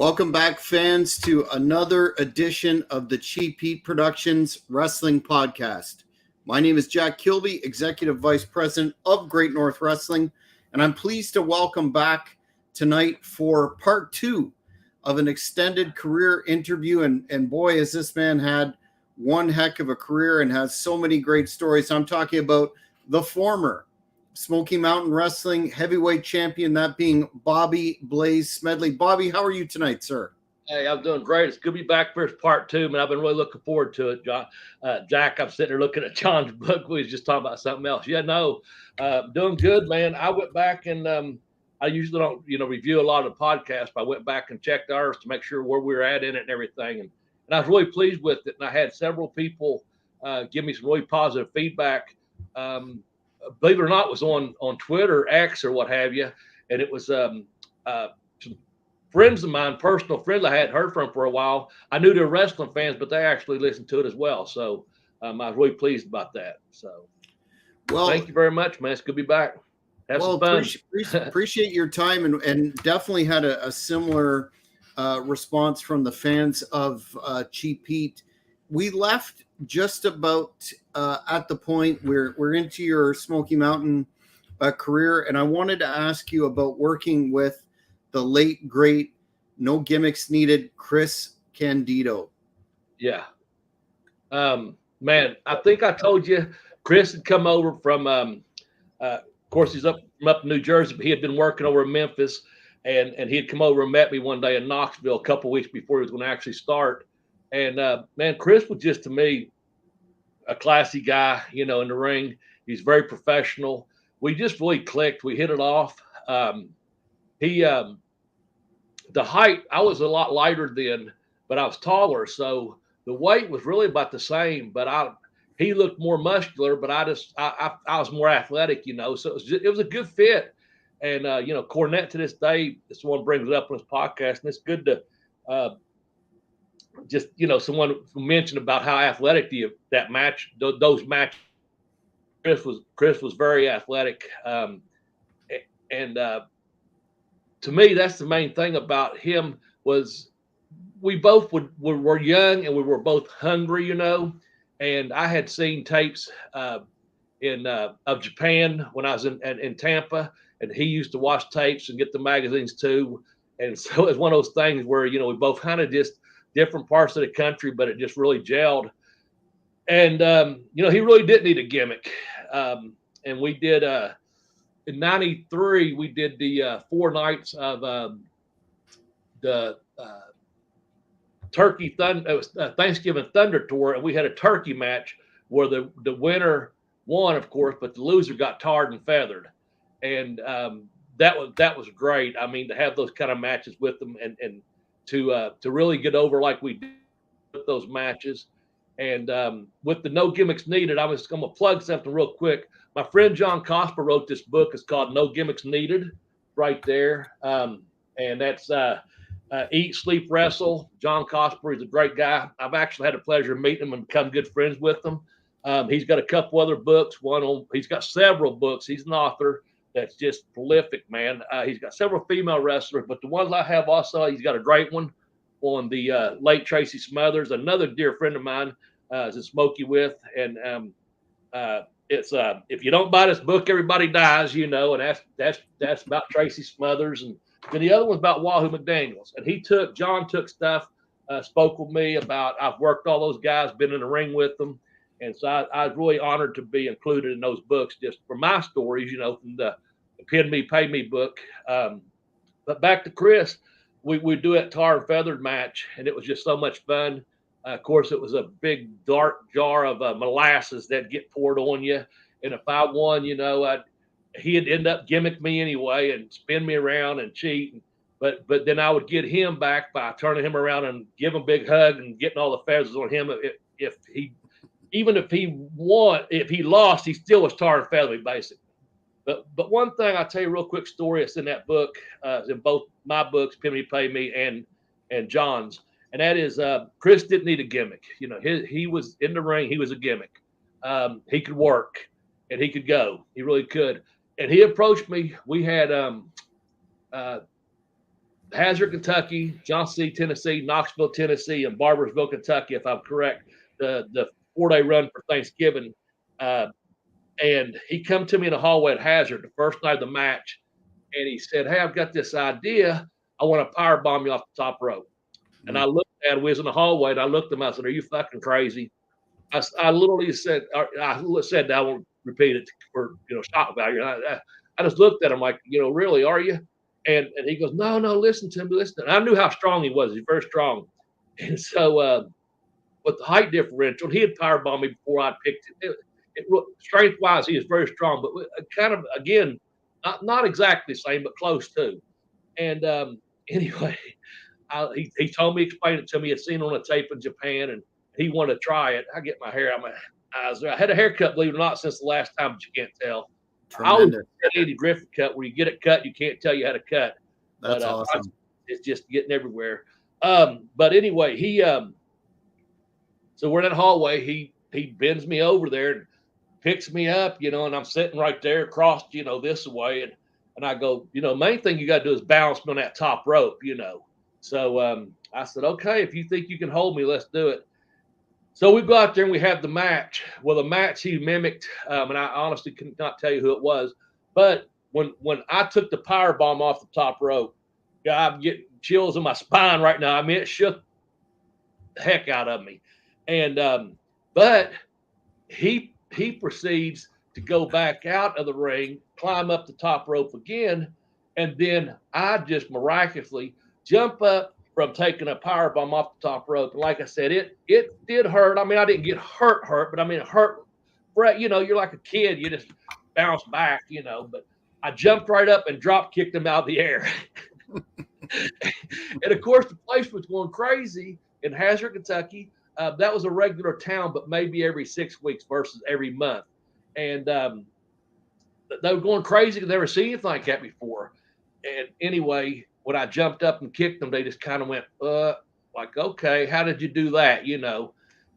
Welcome back, fans, to another edition of the Cheap Heat Productions Wrestling Podcast. My name is Jack Kilby, Executive Vice President of Great North Wrestling, and I'm pleased to welcome back tonight for part two of an extended career interview. And boy, has this man had one heck of a career and has so many great stories. I'm talking about the former Smoky Mountain Wrestling heavyweight champion, that being Bobby Blaze Smedley. Bobby, how are you tonight, sir? Hey, I'm doing great. It's good to be back for part two, man. I've been really looking forward to it, John. Jack, I'm sitting there looking at John's book. We was just talking about something else. Doing good, man. I went back and I usually don't, review a lot of the podcasts, but I went back and checked ours to make sure where we were at in it and everything. And I was really pleased with it. And I had several people give me some really positive feedback. Believe it or not, was on Twitter, X, or what have you, and it was some friends of mine, personal friends I hadn't heard from for a while. I knew they were wrestling fans, but they actually listened to it as well. So I was really pleased about that. So, well, thank you very much, man. It's good to be back. Have some fun. Appreciate your time, and definitely had a similar response from the fans of Cheap Heat. We left just about at the point where we're into your Smoky Mountain career, and I wanted to ask you about working with the late, great, no gimmicks needed, Chris Candido. Yeah. Man, I think I told you Chris had come over from, of course, he's up in New Jersey, but he had been working over in Memphis, and he had come over and met me one day in Knoxville a couple of weeks before he was going to actually start. And, man, Chris was just, to me, a classy guy, in the ring. He's very professional. We just really clicked. We hit it off. The height, I was a lot lighter then, but I was taller. So the weight was really about the same, but he looked more muscular, but I was more athletic, so it was a good fit. And, Cornette to this day, someone brings it up on his podcast, and it's good to, someone mentioned about how athletic that match, those matches. Chris was very athletic, and to me, that's the main thing about him was we both were young and we were both hungry, And I had seen tapes of Japan when I was in Tampa, and he used to watch tapes and get the magazines too. And so it's one of those things where we both kind of just different parts of the country, but it just really gelled. And, he really didn't need a gimmick. And we did, in 93, we did the 4 nights of the Thanksgiving Thunder Tour. And we had a turkey match where the winner won, of course, but the loser got tarred and feathered. And that was great. I mean, to have those kind of matches with them and to really get over like we did with those matches. And with the no gimmicks needed, I'm going to plug something real quick. My friend John Cosper wrote this book. It's called No Gimmicks Needed, right there. And that's Eat, Sleep, Wrestle. John Cosper is a great guy. I've actually had the pleasure of meeting him and become good friends with him. He's got a couple other books. He's got several books. He's an author that's just prolific, man. He's got several female wrestlers, but the ones I have also, he's got a great one on the late Tracy Smothers, another dear friend of mine is a Smokey with. And it's if you don't buy this book, everybody dies, and that's about Tracy Smothers. And then the other one's about Wahoo McDaniels. And John took stuff, spoke with me about, I've worked all those guys, been in the ring with them. And so I was really honored to be included in those books just for my stories, from the Pin Me, Pay Me book. But back to Chris, we do that tar and feathered match, and it was just so much fun. Of course, it was a big dark jar of molasses that get poured on you. And if I won, he'd end up gimmick me anyway and spin me around and cheat. But then I would get him back by turning him around and give him a big hug and getting all the feathers on him. Even if he won, if he lost, he still was tar and feathered, basically. But one thing I'll tell you a real quick story that's in that book, in both my books, Pin Me, Pay Me, and John's, and that is Chris didn't need a gimmick. He was in the ring. He was a gimmick. He could work, and he could go. He really could. And he approached me. We had Hazard, Kentucky, Johnson City, Tennessee, Knoxville, Tennessee, and Barbersville, Kentucky, if I'm correct. The 4-day run for Thanksgiving. And he come to me in the hallway at Hazard the first night of the match, and he said, "Hey, I've got this idea. I want to power bomb you off the top rope." And I looked at him. We was in the hallway, and I looked at him. I said, "Are you fucking crazy?" I literally said, I said, I won't repeat it for shock value. I just looked at him like, really, are you? And he goes, no, listen to me, listen. And I knew how strong he was. He's very strong. And so, with the height differential, he had power bombed me before I picked him. Strength wise, he is very strong, but kind of again, not exactly the same, but close to. And anyway, he told me, explained it to me. He'd seen it on a tape in Japan, and he wanted to try it. I get my hair. I had a haircut, believe it or not, since the last time, but you can't tell. Tremendous. I always had Andy Griffith cut, where you get it cut, you can't tell you had a cut. That's awesome. It's just getting everywhere. But anyway, so we're in that hallway. He bends me over there and picks me up, and I'm sitting right there across, this way. And I go, main thing you got to do is balance me on that top rope, So I said, okay, if you think you can hold me, let's do it. So we go out there and we have the match. Well, the match he mimicked, and I honestly cannot tell you who it was, but when I took the power bomb off the top rope, I'm getting chills in my spine right now. I mean, it shook the heck out of me. And but he proceeds to go back out of the ring, climb up the top rope again, and then I just miraculously jump up from taking a power bomb off the top rope. And like I said, it did hurt. I mean, I didn't get hurt, but I mean, it hurt. Brett, you're like a kid. You just bounce back, But I jumped right up and drop kicked him out of the air. And of course, the place was going crazy in Hazard, Kentucky. That was a regular town, but maybe every 6 weeks versus every month. And they were going crazy because they never seen anything like that before. And anyway, when I jumped up and kicked them, they just kind of went, like, okay, how did you do that?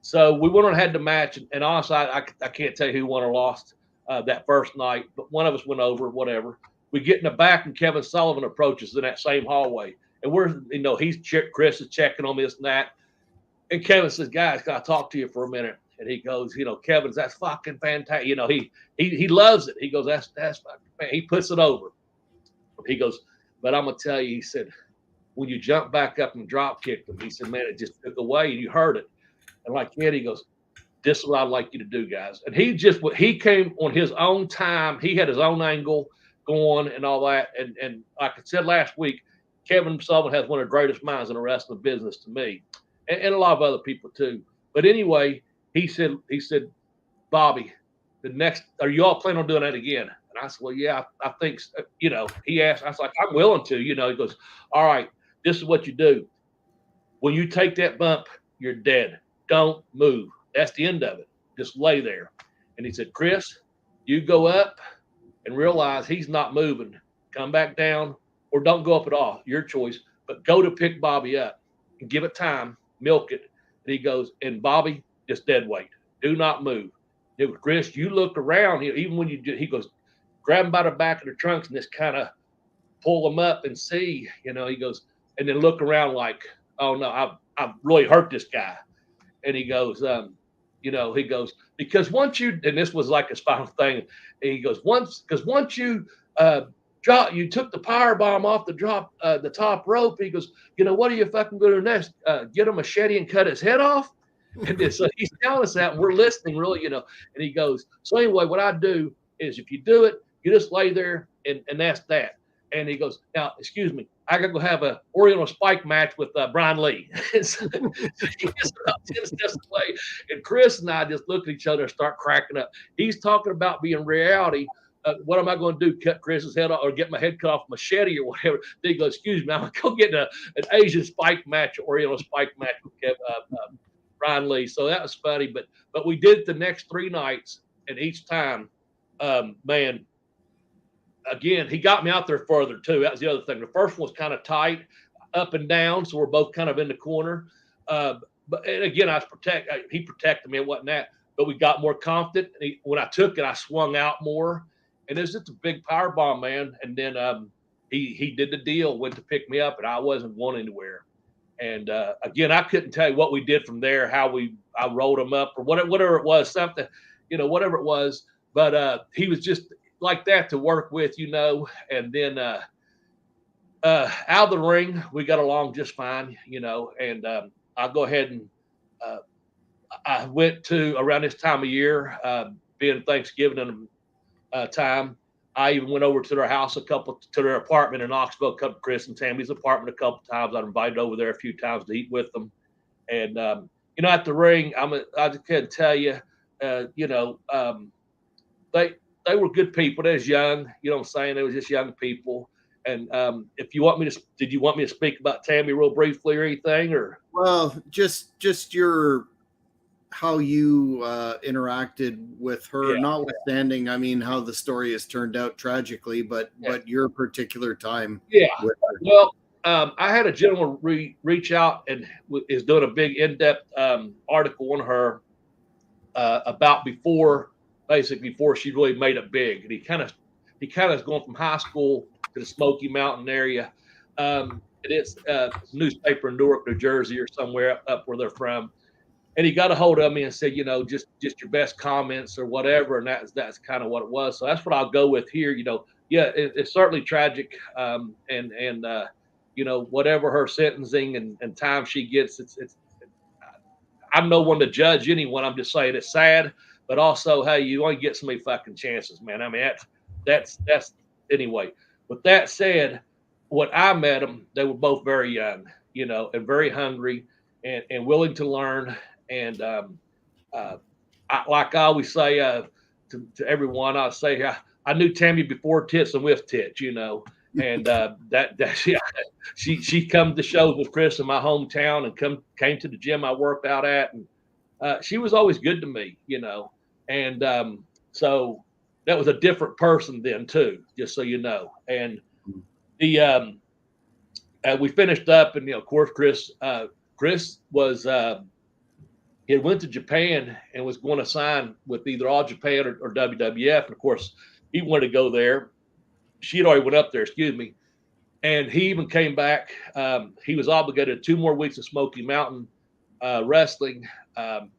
So we went on and had the match. And honestly, I can't tell you who won or lost that first night, but one of us went over, whatever. We get in the back, and Kevin Sullivan approaches in that same hallway. And Chris is checking on this and that. And Kevin says, guys, can I talk to you for a minute? And he goes, Kevin's, that's fucking fantastic. He loves it. He goes, that's fucking fantastic. He puts it over. He goes, but I'm going to tell you, he said, when you jump back up and drop kicked him, he said, man, it just took away and you heard it. And like, yeah, he goes, this is what I'd like you to do, guys. And he came on his own time. He had his own angle going and all that. And like I said last week, Kevin Sullivan has one of the greatest minds in the wrestling business to me, and a lot of other people too. But anyway, he said, Bobby, are you all planning on doing that again? And I said, well, yeah, I think, he asked, I was like, I'm willing to, he goes, all right, this is what you do. When you take that bump, you're dead. Don't move. That's the end of it. Just lay there. And he said, Chris, you go up and realize he's not moving. Come back down, or don't go up at all. Your choice. But go to pick Bobby up and give it time. Milk it. And he goes, and Bobby, just dead weight. Do not move. It was, Chris, you look around. Even when you do, he goes, grab him by the back of the trunks and just kind of pull him up and see. He goes, and then look around like, oh no, I've really hurt this guy. And he goes, he goes, because once you, and this was like his final thing, he goes, once you you took the power bomb off the top rope, he goes, what are you fucking going to do next? Get a machete and cut his head off? And then, so he's telling us that, and we're listening really, and he goes, so anyway, what I do is if you do it, you just lay there and that's that. And he goes, now, excuse me, I got to go have a Oriental Spike match with Brian Lee. So he's about 10 steps away. And Chris and I just look at each other and start cracking up. He's talking about being reality. What am I going to do? Cut Chris's head off or get my head cut off machete or whatever? Then he goes, excuse me, I'm going to go get an Asian Spike match, Oriental Spike match with Brian Lee. So that was funny. But we did it the next 3 nights, and each time, man, again, he got me out there further too. That was the other thing. The first one was kind of tight, up and down, so we're both kind of in the corner. But and again, he protected me. It wasn't that, but we got more confident. When I took it, I swung out more, and it was just a big power bomb, man. And then he did the deal, went to pick me up, and I wasn't going anywhere. And again, I couldn't tell you what we did from there, how I rolled him up or whatever it was, something, whatever it was. But he was just like that to work with, And then out of the ring, we got along just fine, And I'll go ahead and I went to around this time of year, being Thanksgiving time. I even went over to their house to their apartment in Knoxville, come to Chris and Tammy's apartment a couple times. I invited over there a few times to eat with them. And, at the ring, I just can't tell you, they were good people. They was young, you know what I'm saying? They was just young people. And if you want me to, did you want me to speak about Tammy real briefly or anything, or? Well, just how you interacted with her, notwithstanding, I mean, how the story has turned out tragically, but your particular time. Yeah. Well, I had a gentleman reach out and is doing a big in-depth article on her about before she really made it big. And he kind of is going from high school to the Smoky Mountain area. It's a newspaper in Newark, New Jersey, or somewhere up where they're from. And he got a hold of me and said, just your best comments or whatever. And that's kind of what it was. So that's what I'll go with here. It's certainly tragic. Whatever her sentencing and time she gets, it's I'm no one to judge anyone. I'm just saying it's sad, but also, hey, you only get so many fucking chances, man. I mean, that's anyway. With that said, when I met them, they were both very young, and very hungry and willing to learn. And like I always say to everyone, I say I knew Tammy before tits and with tits, and she come to shows with Chris in my hometown and came to the gym I worked out at, and she was always good to me, and so that was a different person then too, just so you know. And the we finished up, and of course Chris was he had went to Japan and was going to sign with either All Japan or WWF. And of course, he wanted to go there. She had already went up there, and he even came back. He was obligated 2 more weeks of Smoky Mountain wrestling.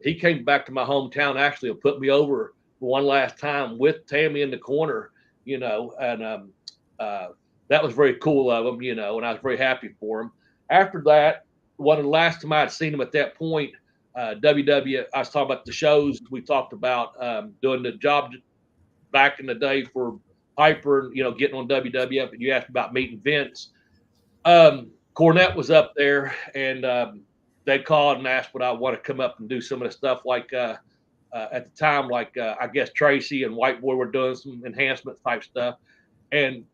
He came back to my hometown actually and put me over one last time with Tammy in the corner, and that was very cool of him, and I was very happy for him. After that, one of the last time I had seen him at that point, WWF, I was talking about the shows we talked about, doing the job back in the day for Piper, getting on WWF, and you asked about meeting Vince. Cornette was up there, and they called and asked would I want to come up and do some of the stuff like at the time, like I guess Tracy and White Boy were doing some enhancement type stuff. And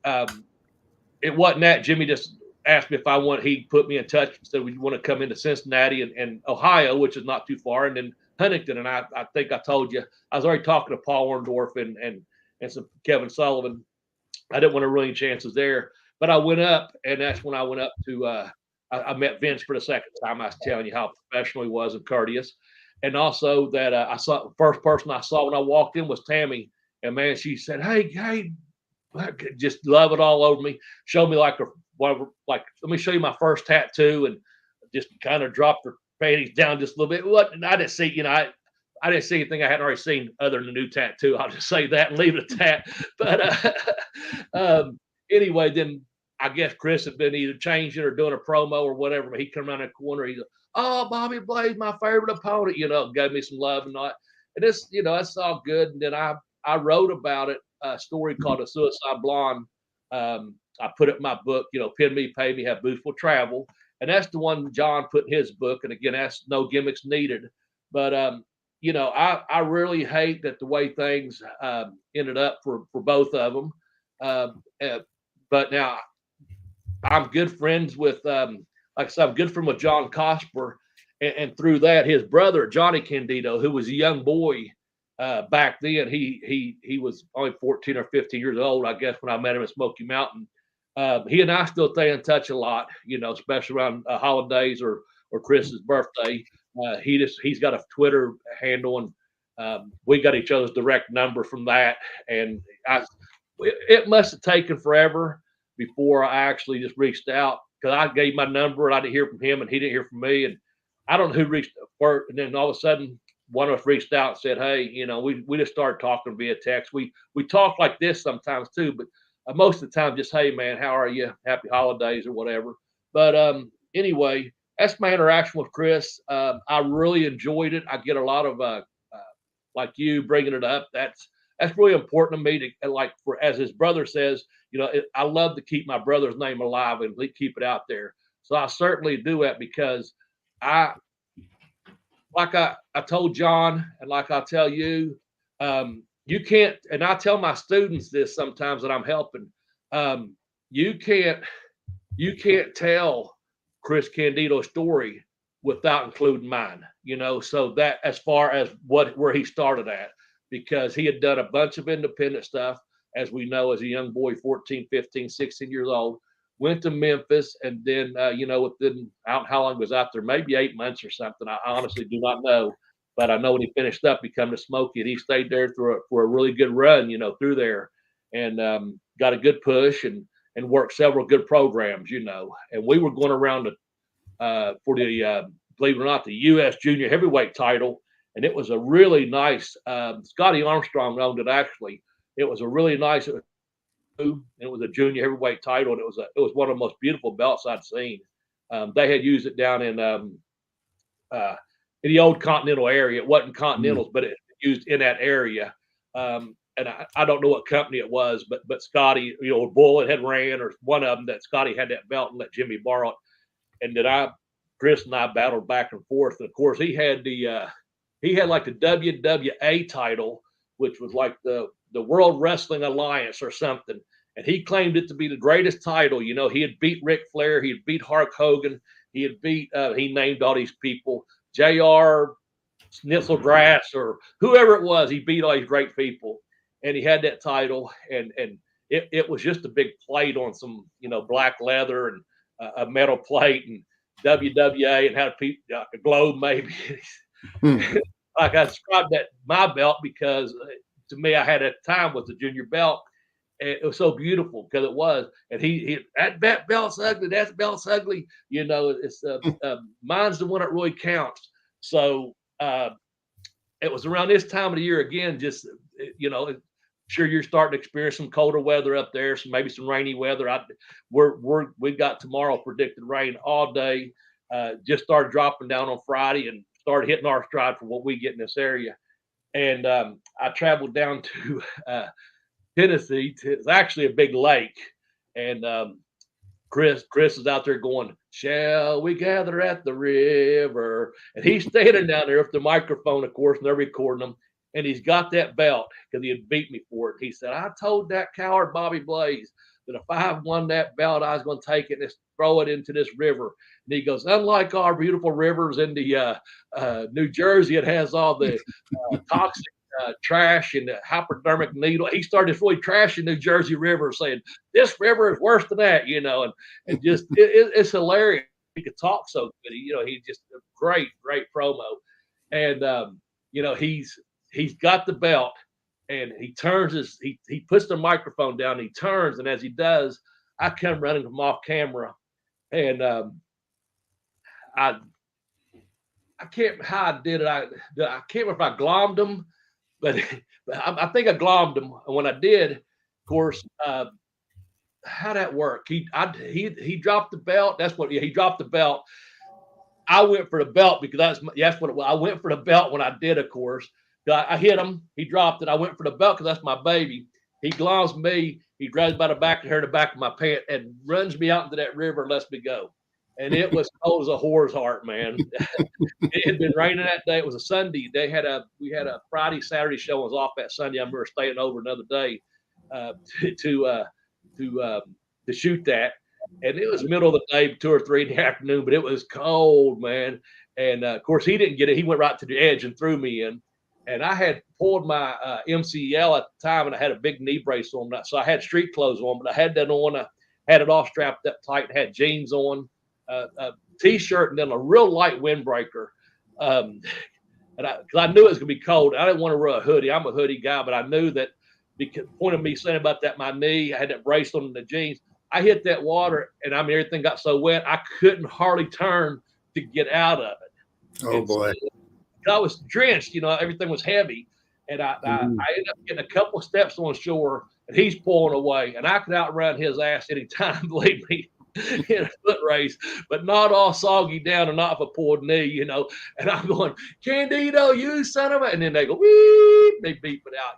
it wasn't that. Jimmy just asked me if he put me in touch and said, "Would you want to come into Cincinnati and Ohio, which is not too far, and then Huntington?" And I think I told you, I was already talking to Paul Orndorff and some Kevin Sullivan. I didn't want to ruin chances there, but I went up, and that's when I went up to, I met Vince for the second time. I was telling you how professional he was and courteous. And also that I saw the first person I saw when I walked in was Tammy. And man, she said, hey, just love it all over me. Showed me like let me show you my first tattoo, and just kind of dropped her panties down just a little bit. And I didn't see, I didn't see anything I hadn't already seen other than the new tattoo. I'll just say that and leave it at that. But anyway, then I guess Chris had been either changing or doing a promo or whatever. But he come around the corner. He's like, "Oh, Bobby Blaze, my favorite opponent," gave me some love and all. And this, that's all good. And then I wrote about it, a story called "The Suicide Blonde." I put it in my book, Pin Me, Pay Me, Have Boots Will Travel. And that's the one John put in his book. And again, that's no gimmicks needed. But, I really hate that the way things ended up for both of them. But now I'm good friends with, like I said, I'm good friends with John Cosper. And through that, his brother, Johnny Candido, who was a young boy back then, he was only 14 or 15 years old, I guess, when I met him in Smoky Mountain. He and I still stay in touch a lot, especially around holidays or Chris's birthday. He's got a Twitter handle, and we got each other's direct number from that. And it must have taken forever. before I actually just reached out, because I gave my number and I didn't hear from him and he didn't hear from me. And I don't know who reached out first. And then all of a sudden, one of us reached out and said, hey, we just started talking via text. We talk like this sometimes too, but most of the time just, hey, man, how are you? Happy holidays or whatever. But anyway, that's my interaction with Chris. I really enjoyed it. I get a lot of, like you bringing it up. That's really important to me to, like, as his brother says, I love to keep my brother's name alive and keep it out there. So I certainly do that, because I told John, and like I tell you, you can't, and I tell my students this sometimes that I'm helping, you can't tell Chris Candido's story without including mine, so that as far as where he started at, because he had done a bunch of independent stuff, as we know, as a young boy, 14, 15, 16 years old, went to Memphis, and then, within, I don't know how long he was out there, maybe 8 months or something. I honestly do not know, but I know when he finished up, he come to Smoky, and he stayed there for a really good run, through there, and got a good push and worked several good programs, and we were going around for the, believe it or not, the U.S. Junior Heavyweight title, and it was a really nice, Scotty Armstrong owned it, actually. It was a really nice, and it was a junior heavyweight title, and it was one of the most beautiful belts I'd seen. They had used it down in the old Continental area. It wasn't Continentals, but it used in that area. And I don't know what company it was, but Scotty, Bullet had ran, or one of them, that Scotty had that belt and let Jimmy borrow it. And then Chris and I battled back and forth. And of course, he had like the WWA title, which was like the World Wrestling Alliance or something. And he claimed it to be the greatest title. He had beat Ric Flair. He had beat Hulk Hogan. He had beat, he named all these people, JR Snitzelgrass or whoever it was. He beat all these great people. And he had that title. And it was just a big plate on some, black leather and a metal plate, and WWA, and had a globe maybe. Like I described that, my belt, because to me, I had at the time was the junior belt. And it was so beautiful because it was. And he that belt's ugly. That belt's ugly. It's mine's the one that really counts. So it was around this time of the year again. Just sure you're starting to experience some colder weather up there. Maybe some rainy weather. We've got tomorrow predicted rain all day. Just started dropping down on Friday and started hitting our stride for what we get in this area. And I traveled down to Tennessee. It's actually a big lake. And Chris is out there going, shall we gather at the river? And he's standing down there with the microphone, of course, and they're recording him. And he's got that belt because he had beat me for it. He said, I told that coward Bobby Blaze that if I won that belt, I was going to take it and just throw it into this river. And he goes, unlike our beautiful rivers in the New Jersey, it has all the toxic trash and the hypodermic needle. He started really trashing New Jersey River, saying, this river is worse than that, and just, it's hilarious. He could talk so good. He just a great promo. And, he's got the belt, and he turns he puts the microphone down, he turns, and as he does, I come running from off camera, and I can't remember how I did it. I can't remember if I glommed him, but I think I glommed him. And when I did, of course, how'd that work? He dropped the belt. He dropped the belt. I went for the belt because that's what it was. I went for the belt when I did, of course. I hit him. He dropped it. I went for the belt because that's my baby. He gloms me. He grabs me by the back of the back of my pant, and runs me out into that river and lets me go. And it was cold as a whore's heart, man. It had been raining that day. It was a Sunday. We had a Friday, Saturday show. I was off that Sunday. I remember staying over another day to shoot that. And it was the middle of the day, 2 or 3 in the afternoon, but it was cold, man. And of course, he didn't get it. He went right to the edge and threw me in. And I had pulled my MCL at the time, and I had a big knee brace on. So I had street clothes on, but I had that on. I had it all strapped up tight, and had jeans on, a T-shirt, and then a real light windbreaker. And because I knew it was going to be cold. I didn't want to wear a hoodie. I'm a hoodie guy, but I knew that because point of me saying about that, my knee, I had that brace on the jeans. I hit that water, and I mean, everything got so wet, I couldn't hardly turn to get out of it. Oh, And boy. so I was drenched, everything was heavy. And I ended up getting a couple of steps on shore, and he's pulling away, and I could outrun his ass anytime, believe me, in a foot race, but not all soggy down and not for pulled knee, And I'm going, Candido, you son of a, and then they go, weep, they beep it out,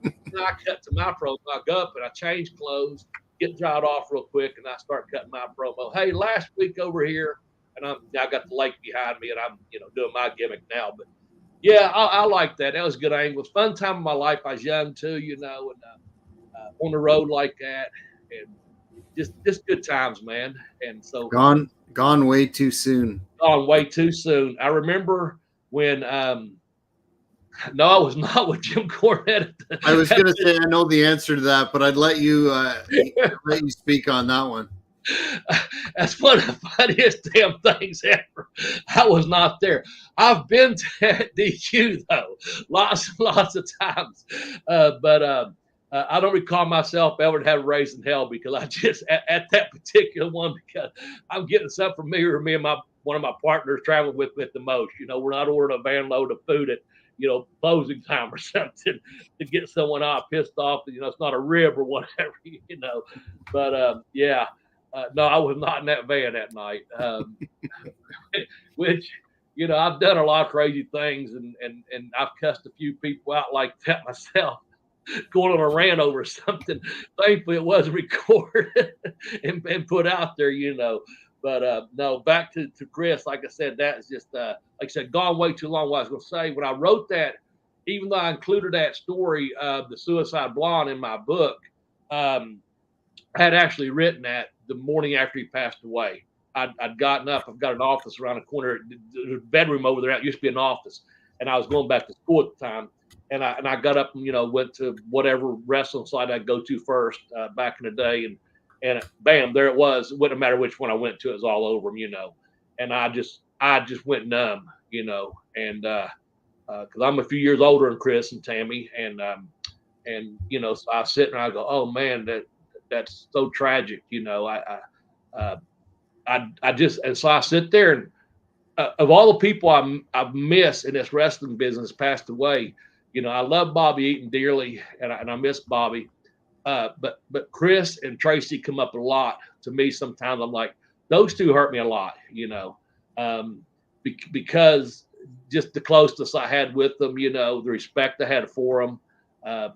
And I cut to my promo. I go up and I change clothes, get dried off real quick, and I start cutting my promo. Hey, last week over here, and I got the lake behind me, and I'm doing my gimmick now. But yeah, I like that. That was a good angle. It was a fun time of my life. I was young too, and on the road like that, and just good times, man. And so gone way too soon. Gone way too soon. I remember when no, I was not with Jim Cornette. I was going to say I know the answer to that, but I'd let you speak on that one. That's one of the funniest damn things ever. I was not there. I've been to DQ though, lots and lots of times, but I don't recall myself ever having raised in hell because I just at that particular one, because I'm getting something familiar with me and one of my partners traveling with the most. We're not ordering a van load of food at closing time or something to get someone out pissed off that it's not a rib or whatever. But yeah. No, I was not in that van that night, which, I've done a lot of crazy things and I've cussed a few people out like that myself, going on a rant over something. Thankfully, it wasn't recorded and put out there, But no, back to Chris, like I said, that is just, like I said, gone way too long. What I was going to say, when I wrote that, even though I included that story of the Suicide Blonde in my book, I had actually written that the morning after he passed away. I'd gotten up. I've got an office around the corner. There's a bedroom over there. It used to be an office. And I was going back to school at the time. And I got up and, went to whatever wrestling site I'd go to first back in the day. And bam, there it was. It wouldn't matter which one I went to. It was all over them, And I just went numb, and because I'm a few years older than Chris and Tammy. And so I sit and I go, oh, man, that's so tragic. I just, and so I sit there and of all the people I've missed in this wrestling business passed away, I love Bobby Eaton dearly and I miss Bobby. But Chris and Tracy come up a lot to me. Sometimes I'm like, those two hurt me a lot, because just the closeness I had with them, the respect I had for them.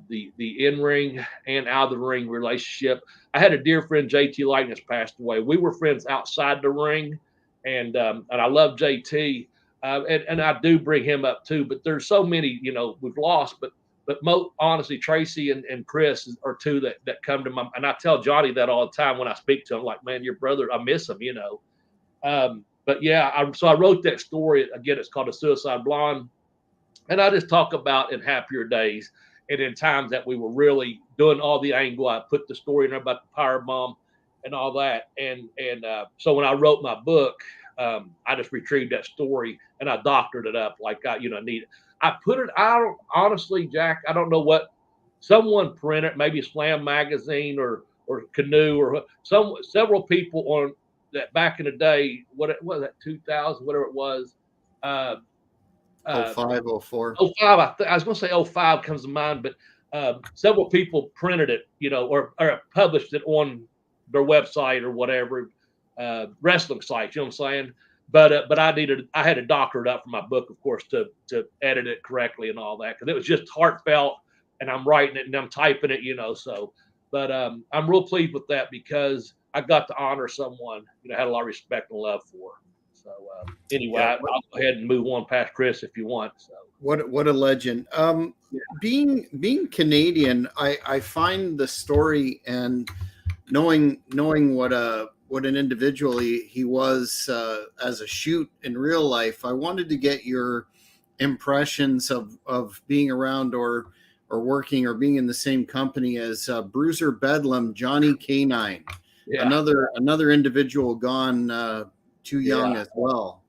The in-ring and out of the ring relationship. I had a dear friend, JT Lightness, passed away. We were friends outside the ring, and I love JT, and I do bring him up too. But there's so many, we've lost. But honestly, Tracy and Chris are two that come to my. And I tell Johnny that all the time when I speak to him. Like, man, your brother, I miss him, But yeah, so I wrote that story again. It's called The Suicide Blonde, and I just talk about in happier days. And in times that we were really doing all the angle, I put the story in there about the power bomb and all that. And so when I wrote my book, I just retrieved that story and I doctored it up like I need it. I put it out, honestly, Jack, I don't know what someone printed, maybe Slam Magazine or Canoe or several people on that back in the day, what was that, 2000, whatever it was. 05, 04. 05, I was going to say 05 comes to mind, but several people printed it, or published it on their website or whatever, wrestling sites, you know what I'm saying? But I had to doctor it up for my book, of course, to edit it correctly and all that, because it was just heartfelt, and I'm writing it and I'm typing it, so. But I'm real pleased with that because I got to honor someone, I had a lot of respect and love for. So anyway, I'll go ahead and move on past Chris if you want. So what a legend. Being Canadian, I find the story and knowing what an individual he was as a shoot in real life. I wanted to get your impressions of being around or working or being in the same company as Bruiser Bedlam, Johnny K9, another individual gone too young as well.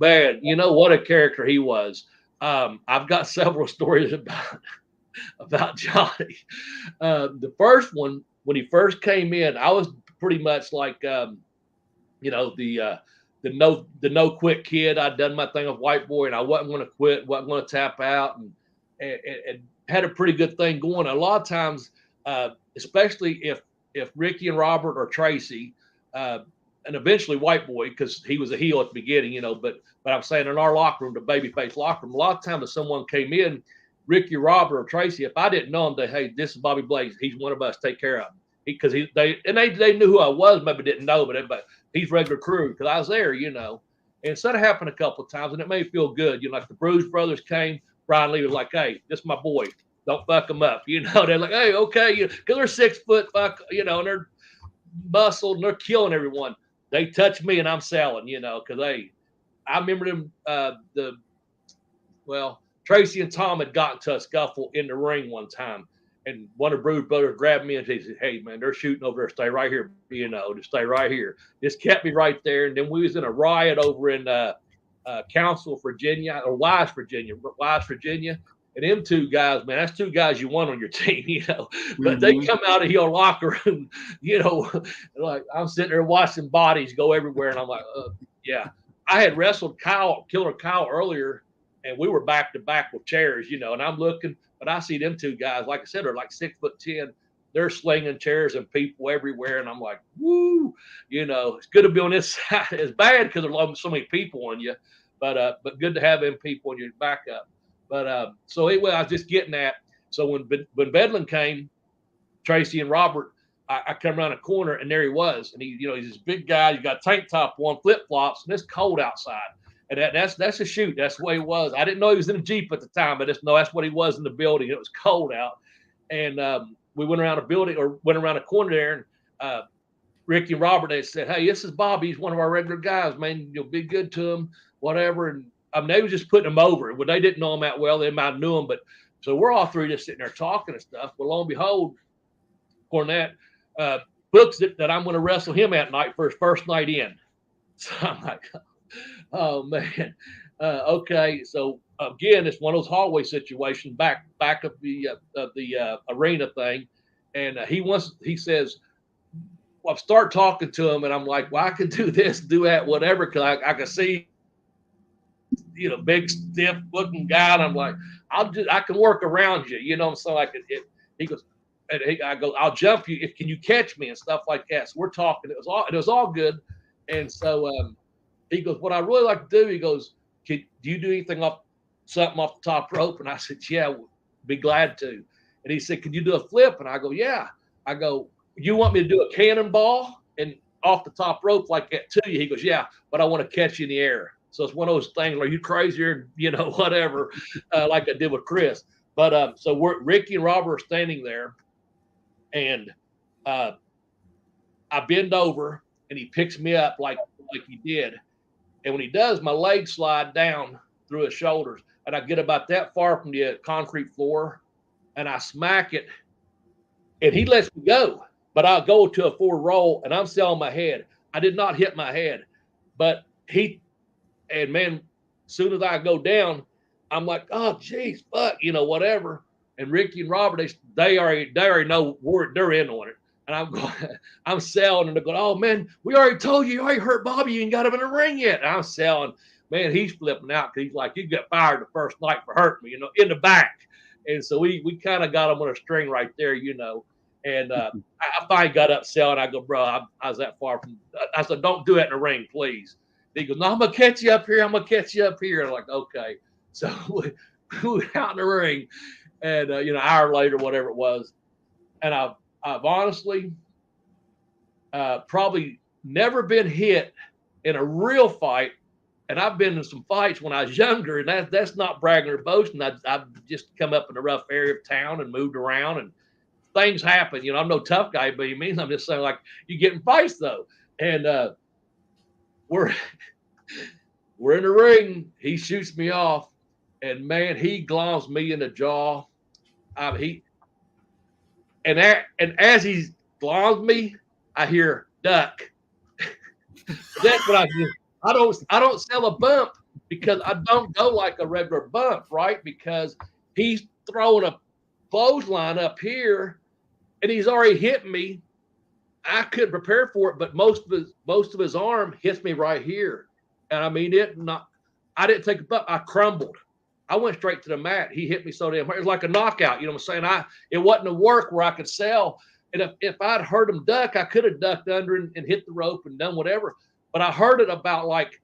Man, what a character he was. I've got several stories about Johnny. The first one when he first came in, I was pretty much like, you know, the no quit kid. I'd done my thing with White Boy, and I wasn't going to quit, wasn't going to tap out, and had a pretty good thing going. A lot of times, especially if Ricky and Robert or Tracy, and eventually White Boy, because he was a heel at the beginning, you know. But I'm saying in our locker room, the babyface locker room, a lot of times if someone came in, Ricky, Robert, or Tracy, if I didn't know him, they, hey, this is Bobby Blaze. He's one of us. Take care of him. Because they knew who I was, maybe didn't know, but he's regular crew because I was there, you know. And so that happened a couple of times, and it made me feel good. You know, like the Bruise Brothers came, Brian Lee was like, hey, this is my boy. Don't fuck him up. You know, they're like, hey, okay, because they're 6 foot, fuck, you know, and they're muscled and they're killing everyone. They touch me and I'm selling, you know, because I remember them, Tracy and Tom had gotten to a scuffle in the ring one time. And one of the Bruise Brothers grabbed me and said, hey, man, they're shooting over there. Stay right here, you know, just stay right here. Just kept me right there. And then we was in a riot over in Council, Virginia, or Wise, Virginia. And them two guys, man, that's two guys you want on your team, you know. But they come out of your locker room, you know, like I'm sitting there watching bodies go everywhere. And I'm like, yeah. I had wrestled Killer Kyle earlier, and we were back to back with chairs, you know, and I'm looking, but I see them two guys, like I said, are like 6'10". They're slinging chairs and people everywhere. And I'm like, woo, you know, it's good to be on this side. It's bad because there's so many people on you, but good to have them people on your backup. But so anyway, I was just getting at. So when Bedlam came, Tracy and Robert, I come around a corner and there he was, and he's this big guy. He's got a tank top on, flip flops, and it's cold outside. And that's a shoot. That's the way he was. I didn't know he was in a Jeep at the time, but that's what he was in the building. It was cold out, and we went around a building or went around a corner there, and Ricky and Robert, they said, "Hey, this is Bobby. He's one of our regular guys, man. You'll be good to him, whatever." And they was just putting him over. Well, they didn't know him that well. They might have knew him, but so we're all three just sitting there talking and stuff. Well, lo and behold, Cornette books it that I'm going to wrestle him at night for his first night in. So I'm like, oh man, okay. So again, it's one of those hallway situations back of the arena thing, and he says, well, I start talking to him, and I'm like, well, I can do this, do that, whatever, because I can see, you know, big stiff looking guy, and I'm like, I can work around you, you know. So like he goes, and I go, I'll jump you can you catch me and stuff like that. So we're talking. It was all good, and so he goes, what I really like to do, he goes, do you do anything something off the top rope? And I said, yeah, be glad to. And he said, can you do a flip? And I go, yeah. I go, you want me to do a cannonball and off the top rope like that to you? He goes, yeah, but I want to catch you in the air. So it's one of those things, are you crazy or, you know, whatever, like I did with Chris. But so Ricky and Robert are standing there, and I bend over and he picks me up like he did. And when he does, my legs slide down through his shoulders, and I get about that far from the concrete floor, and I smack it, and he lets me go. But I'll go to a forward roll, and I'm selling my head. I did not hit my head, but and man, as soon as I go down, I'm like, oh, geez, fuck, you know, whatever. And Ricky and Robert, they already know they're in on it. And I'm selling, and they're going, oh, man, we already told you already hurt Bobby. You ain't got him in the ring yet. And I'm selling. Man, he's flipping out because he's like, you got fired the first night for hurting me, you know, in the back. And so we kind of got him on a string right there, you know. And I finally got up selling. I go, bro, I was that far from – I said, don't do that in the ring, please. He goes, no, I'm going to catch you up here. I'm like, okay. So we went out in the ring, and, you know, an hour later, whatever it was. And I've honestly probably never been hit in a real fight. And I've been in some fights when I was younger, and that's not bragging or boasting. I've just come up in a rough area of town and moved around, and things happen. You know, I'm no tough guy by any means. I'm just saying, like, you get in fights, though. And we're in the ring. He shoots me off, and, man, he gloms me in the jaw. And as he gloms me, I hear duck. That's what I do. I don't sell a bump because I don't go like a regular bump, right? Because he's throwing a clothesline up here, and he's already hit me. I couldn't prepare for it, but most of his arm hits me right here. And I mean, I didn't take a butt. I crumbled. I went straight to the mat. He hit me so damn hard. It was like a knockout. You know what I'm saying? It wasn't a work where I could sell. And if I'd heard him duck, I could have ducked under and hit the rope and done whatever. But I heard it about like,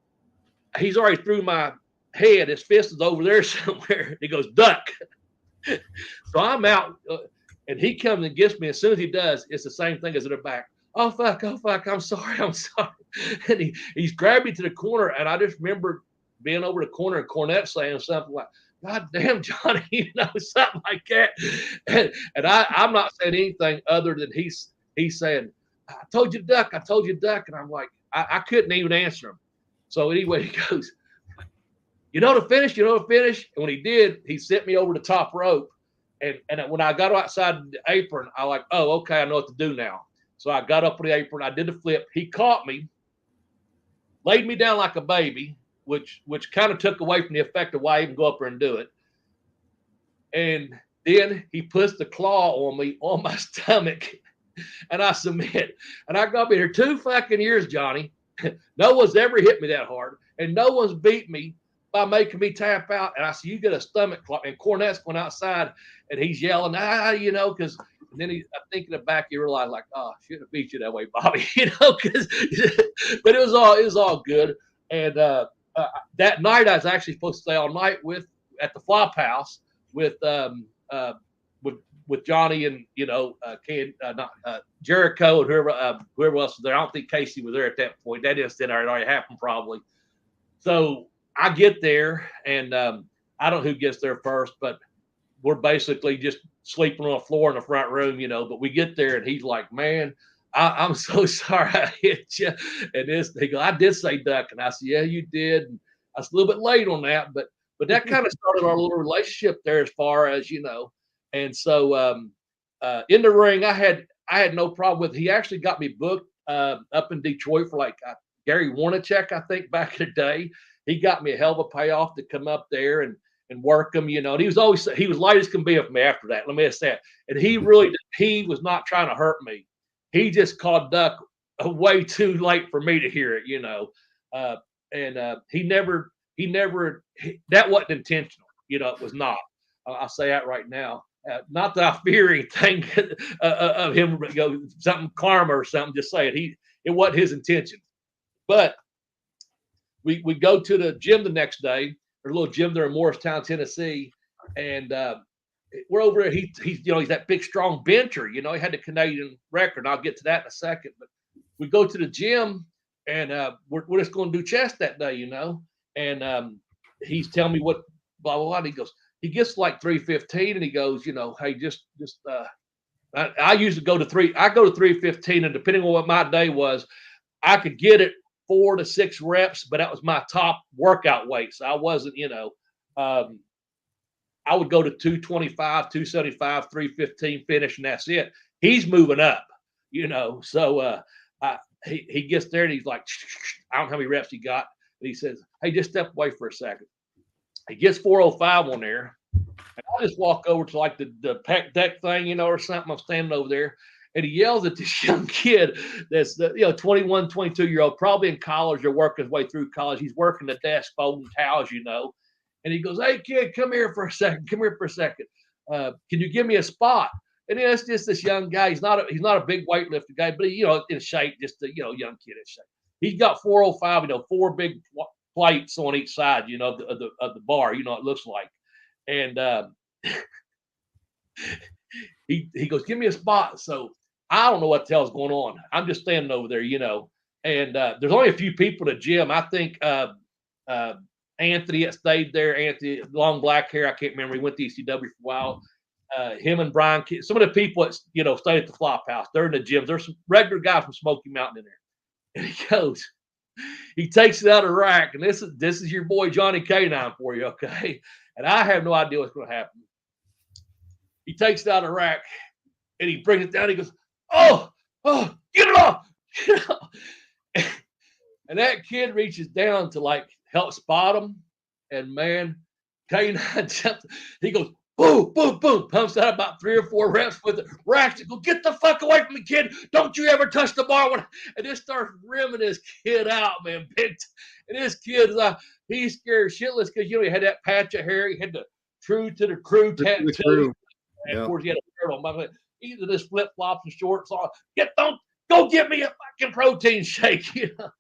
he's already through my head. His fist is over there somewhere. He goes, duck. So I'm out, and he comes and gets me. As soon as he does, it's the same thing as in the back. Oh fuck, I'm sorry. And he's grabbed me to the corner, and I just remember being over the corner and Cornette saying something like, God damn, Johnny, something like that. And I'm not saying anything other than he's saying, I told you to duck. And I'm like, I couldn't even answer him. So anyway, he goes, you know to finish. And when he did, he sent me over the top rope. And when I got outside the apron, I like, oh, okay, I know what to do now. So I got up on the apron. I did the flip. He caught me, laid me down like a baby, which kind of took away from the effect of why I even go up there and do it. And then he puts the claw on me, on my stomach, and I submit. And I got me here 2 fucking years, Johnny. No one's ever hit me that hard, and no one's beat me by making me tap out. And I said, you get a stomach clock. And Cornette's going outside, and he's yelling, because and then I think in the back he realized, like, oh, I shouldn't have beat you that way, Bobby, but it was all good. And that night I was actually supposed to stay all night at the Flop House with Johnny and Jericho and whoever else was there. I don't think Casey was there at that point. That incident already happened probably. So I get there, and I don't know who gets there first, but we're basically just sleeping on the floor in the front room, But we get there, and he's like, "Man, I'm so sorry I hit you." And he goes, "I did say duck," and I said, "Yeah, you did." And I was a little bit late on that, but that kind of started our little relationship there, as far as And so in the ring, I had no problem with. He actually got me booked up in Detroit for like Gary Warnacek, I think, back in the day. He got me a hell of a payoff to come up there and work him, And he was light as can be with me after that. Let me say that. And he was not trying to hurt me. He just called duck way too late for me to hear it, And he never that wasn't intentional, It was not. I'll say that right now. Not that I fear anything of him, something karma or something. Just saying, it wasn't his intention. But we go to the gym the next day. There's a little gym there in Morristown, Tennessee, and we're over there. He's that big, strong bencher. He had the Canadian record. I'll get to that in a second. But we go to the gym, and we're just going to do chest that day, And he's telling me what blah blah blah. And he goes, he gets like 315, and he goes, hey, just I usually go to 315, and depending on what my day was, I could get it 4 to 6 reps, but that was my top workout weight. So I wasn't, I would go to 225, 275, 315 finish, and that's it. He's moving up, So he gets there, and he's like, I don't know how many reps he got. And he says, hey, just step away for a second. He gets 405 on there. And I just walk over to like the pec deck thing, or something. I'm standing over there. And he yells at this young kid that's 21, 22-year-old, probably in college or working his way through college. He's working the desk folding towels, And he goes, hey, kid, come here for a second. Can you give me a spot? And then it's just this young guy. He's not a big weightlifter guy, but in shape, just a young kid in shape. He's got 405, 4 big plates on each side, of the bar, it looks like. And he goes, give me a spot. So I don't know what the hell's going on. I'm just standing over there, And there's only a few people at the gym. I think Anthony that stayed there. Anthony, long black hair. I can't remember. He went to ECW for a while. Him and Brian, some of the people that stayed at the Flop House. They're in the gyms. There's some regular guys from Smoky Mountain in there. And he goes, he takes it out of the rack, and this is your boy Johnny K9 for you, okay? And I have no idea what's going to happen. He takes it out of the rack, and he brings it down. He goes, oh, get it off. And that kid reaches down to like help spot him. And man, K9 jumped. He goes, boom, boom, boom, pumps out about 3 or 4 reps with it. Rax, go, get the fuck away from me, kid. Don't you ever touch the bar. And just starts rimming this kid out, man. And this kid, he's scared shitless because, you know, he had that patch of hair. He had the true to the crew tattoo. And of course, he had a shirt on. But either this flip flops and shorts on. Go get me a fucking protein shake, you know.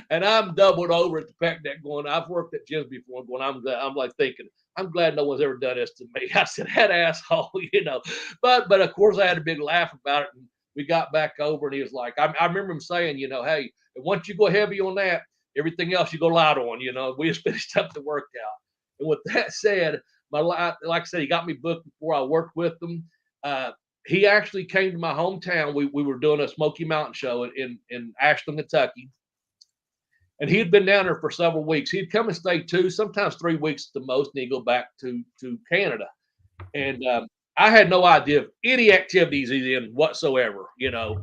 And I'm doubled over at the pack deck going, I've worked at gyms before going, I'm like thinking, I'm glad no one's ever done this to me. I said, that asshole, you know. But of course I had a big laugh about it. And we got back over and he was like, I remember him saying, you know, hey, once you go heavy on that, everything else you go light on, you know. We just finished up the workout. And with that said, like I said, he got me booked before I worked with him. He actually came to my hometown. We were doing a Smoky Mountain show in Ashland, Kentucky. And he had been down there for several weeks. He'd come and stay 2, sometimes 3 weeks at the most, and he'd go back to Canada. And I had no idea of any activities he's in whatsoever. You know,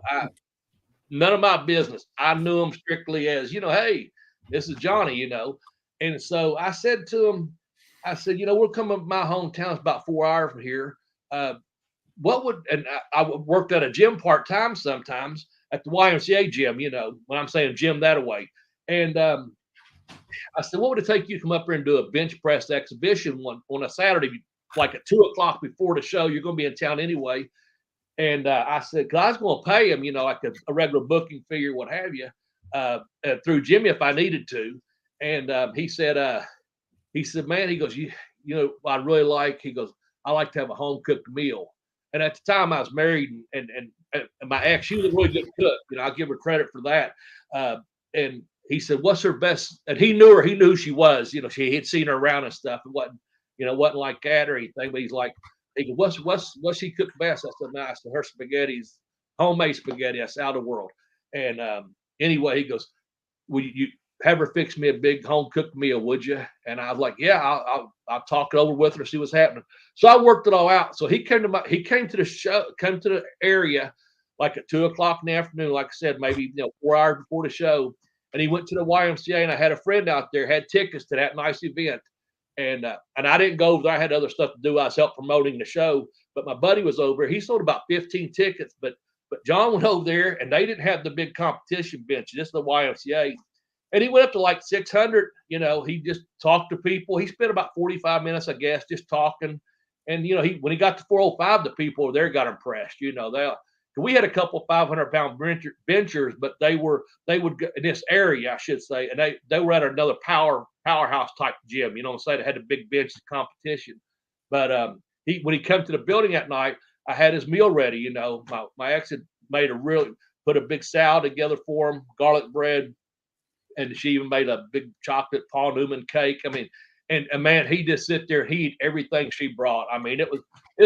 none of my business. I knew him strictly as, you know, hey, this is Johnny, you know. And so I said to him, I said, you know, we're coming to my hometown. It's about 4 hours from here. And I worked at a gym part-time sometimes at the YMCA gym, you know, when I'm saying gym that away. And I said, what would it take you to come up here and do a bench press exhibition on a Saturday, like at 2:00 before the show? You're going to be in town anyway. And I said, because I was going to pay him, you know, like a regular booking fee or what have you, through Jimmy if I needed to. And he said, man, he goes, you know, I really like, he goes, I like to have a home cooked meal. And at the time I was married and my ex, she was a really good cook. You know, I'll give her credit for that. And he said, what's her best? And he knew her. He knew who she was. You know, he had seen her around and stuff. It wasn't like that or anything. But he's like, he goes, what's she cooked best? I said, no, I said, her spaghetti's homemade spaghetti. That's out of the world. And anyway, he goes, will you have her fix me a big home cooked meal, would you? And I was like, yeah, I'll talk it over with her, see what's happening. So I worked it all out. So he came to the area like at 2:00 in the afternoon, like I said, maybe 4 hours before the show. And he went to the YMCA, and I had a friend out there had tickets to that nice event. And I didn't go over there. I had other stuff to do. I was helping promoting the show, but my buddy was over. He sold about 15 tickets, but John went over there, and they didn't have the big competition bench. This is the YMCA. And he went up to like 600. You know, he just talked to people. He spent about 45 minutes, I guess, just talking. And, you know, when he got to 405, the people over there got impressed. You know, we had a couple 500-pound benchers, but they would go in this area, I should say, and they were at another powerhouse type gym. You know what I'm saying? They had a big bench competition. But when he come to the building at night, I had his meal ready. You know, my ex had put a big salad together for him, garlic bread, and she even made a big chocolate Paul Newman cake. I mean, and man, he just sit there and he eat everything she brought. I mean, it was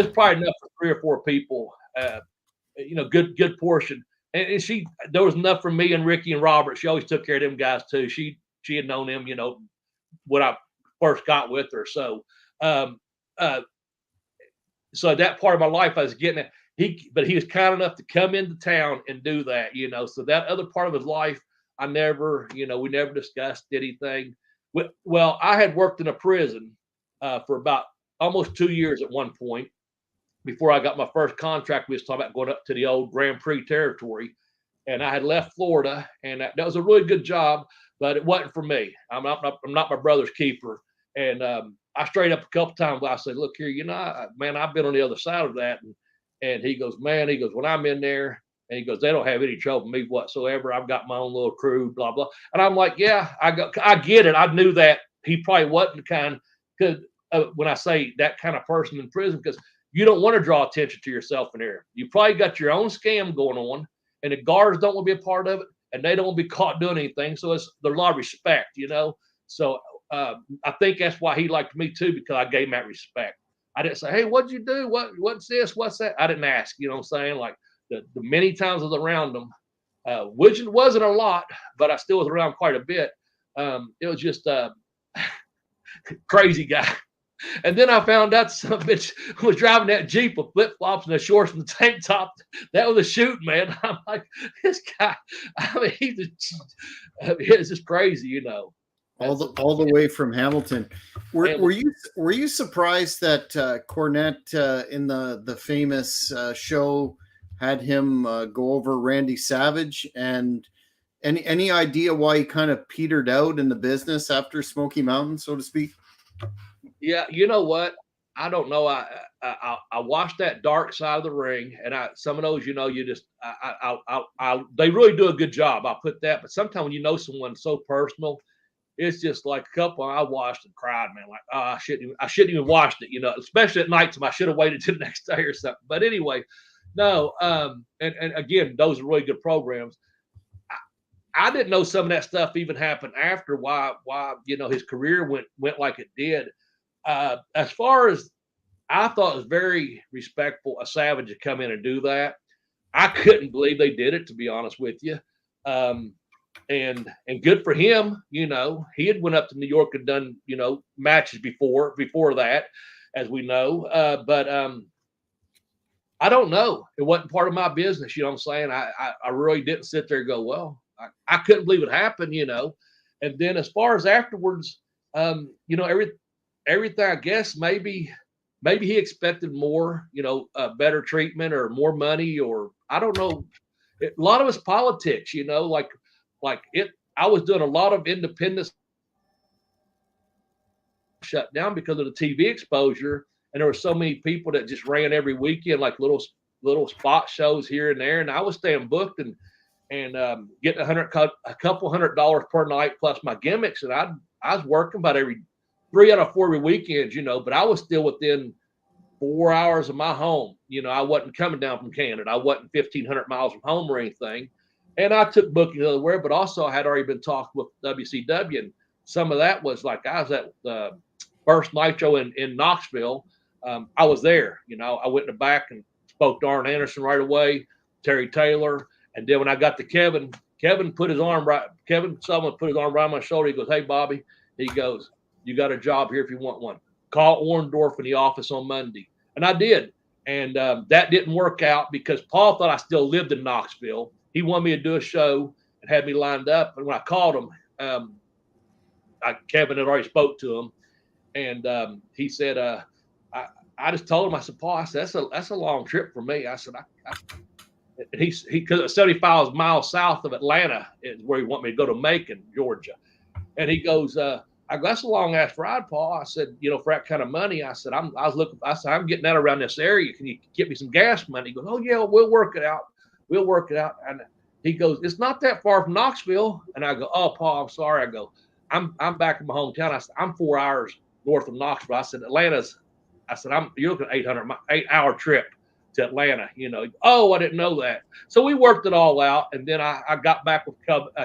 probably enough for 3 or 4 people. You know, good portion. And there was enough for me and Ricky and Robert. She always took care of them guys too. She had known them, you know, when I first got with her. So, so that part of my life I was getting it. But he was kind enough to come into town and do that, you know. So that other part of his life, we never discussed anything. Well, I had worked in a prison for about almost 2 years at one point. Before I got my first contract, we was talking about going up to the old Grand Prix territory. And I had left Florida, and that was a really good job, but it wasn't for me. I'm not my brother's keeper. And I straight up a couple times, I said, look here, you know, man, I've been on the other side of that. And he goes, man, when I'm in there, and he goes, they don't have any trouble with me whatsoever. I've got my own little crew, blah, blah. And I'm like, yeah, I get it. I knew that he probably wasn't the kind, because when I say that kind of person in prison, because you don't want to draw attention to yourself in there. You probably got your own scam going on, and the guards don't want to be a part of it, and they don't want to be caught doing anything. So there's a lot of respect, you know. So I think that's why he liked me too, because I gave him that respect. I didn't say, hey, what'd you do? What's this? What's that? I didn't ask, you know what I'm saying? Like the many times I was around them, which wasn't a lot, but I still was around quite a bit. It was just a crazy guy. And then I found out some bitch was driving that Jeep with flip flops and the shorts and the tank top. That was a shoot, man. I'm like, this guy. I mean, it's just crazy, you know. all the way from Hamilton. Were you surprised that Cornette in the famous show had him go over Randy Savage? And any idea why he kind of petered out in the business after Smoky Mountain, so to speak? Yeah, you know what? I don't know. I watched that Dark Side of the Ring, and some of those, you just they really do a good job. I'll put that. But sometimes when you know someone so personal, it's just like a couple I watched and cried, man. Like, oh, I shouldn't even watched it, especially at night. I should have waited till the next day or something. But anyway, no. And again, those are really good programs. I didn't know some of that stuff even happened after why his career went like it did. As far as I thought it was very respectful of Savage to come in and do that. I couldn't believe they did it, to be honest with you. And good for him. He had went up to New York and done, matches before that, as we know. But I don't know. It wasn't part of my business. You know what I'm saying? I really didn't sit there and go, well, I couldn't believe it happened, And then as far as afterwards, everything, I guess maybe he expected more, better treatment or more money, or I don't know. A lot of it's politics, I was doing a lot of independent shut down because of the TV exposure. And there were so many people that just ran every weekend, like little spot shows here and there. And I was staying booked and getting a couple $100 per night plus my gimmicks. And I was working about every 3 out of 4 weekends, but I was still within 4 hours of my home. I wasn't coming down from Canada. I wasn't 1,500 miles from home or anything. And I took booking elsewhere, but also I had already been talking with WCW. And some of that was like I was at the first Nitro in Knoxville. I was there. I went in the back and spoke to Arn Anderson right away, Terry Taylor. And then when I got to Kevin Sullivan put his arm right on my shoulder. He goes, "Hey, Bobby," he goes, "you got a job here if you want one. Call Orndorff in the office on Monday." And I did. And that didn't work out because Paul thought I still lived in Knoxville. He wanted me to do a show and had me lined up. And when I called him, Kevin had already spoke to him. And he said, I just told him, I said, "Paul," I said, that's a long trip for me. I said, because it's 75 miles south of Atlanta is where he wanted me to go to Macon, Georgia. And he goes, I go, "That's a long ass ride, Paul." I said, "For that kind of money," I said, I'm getting out around this area. Can you get me some gas money? He goes, "Oh yeah, we'll work it out. We'll work it out." And he goes, "It's not that far from Knoxville." And I go, "Oh, Paul, I'm sorry." I go, I'm back in my hometown. I said, "I'm 4 hours north of Knoxville." I said, "You're looking at 8-hour trip to Atlanta." "Oh, I didn't know that." So we worked it all out. And then I got back with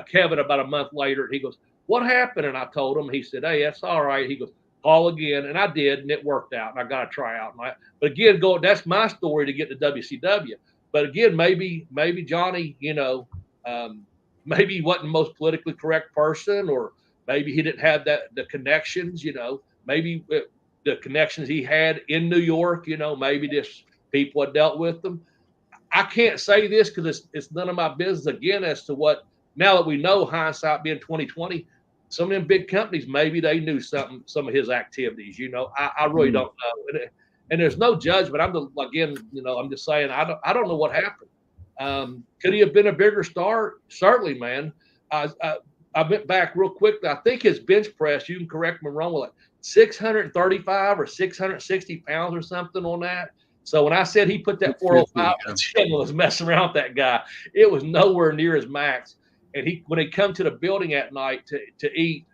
Kevin about a month later. And he goes, "What happened?" And I told him. He said, "Hey, that's all right." He goes, "Call again." And I did, and it worked out. And I got to try out. But again, that's my story to get to WCW. But again, maybe Johnny, maybe he wasn't the most politically correct person, or maybe he didn't have the connections, maybe the connections he had in New York, maybe just people had dealt with them. I can't say this because it's none of my business again as to what, now that we know, hindsight being 2020, some of them big companies, maybe they knew some of his activities, I really don't know. And there's no judgment. I'm just saying, I don't know what happened. Could he have been a bigger star? Certainly, man. I went back real quickly. I think his bench press, you can correct me wrong, was like 635 or 660 pounds or something on that. So when I said he put that 405, I was messing around with that guy. It was nowhere near his max. And when he come to the building at night to eat,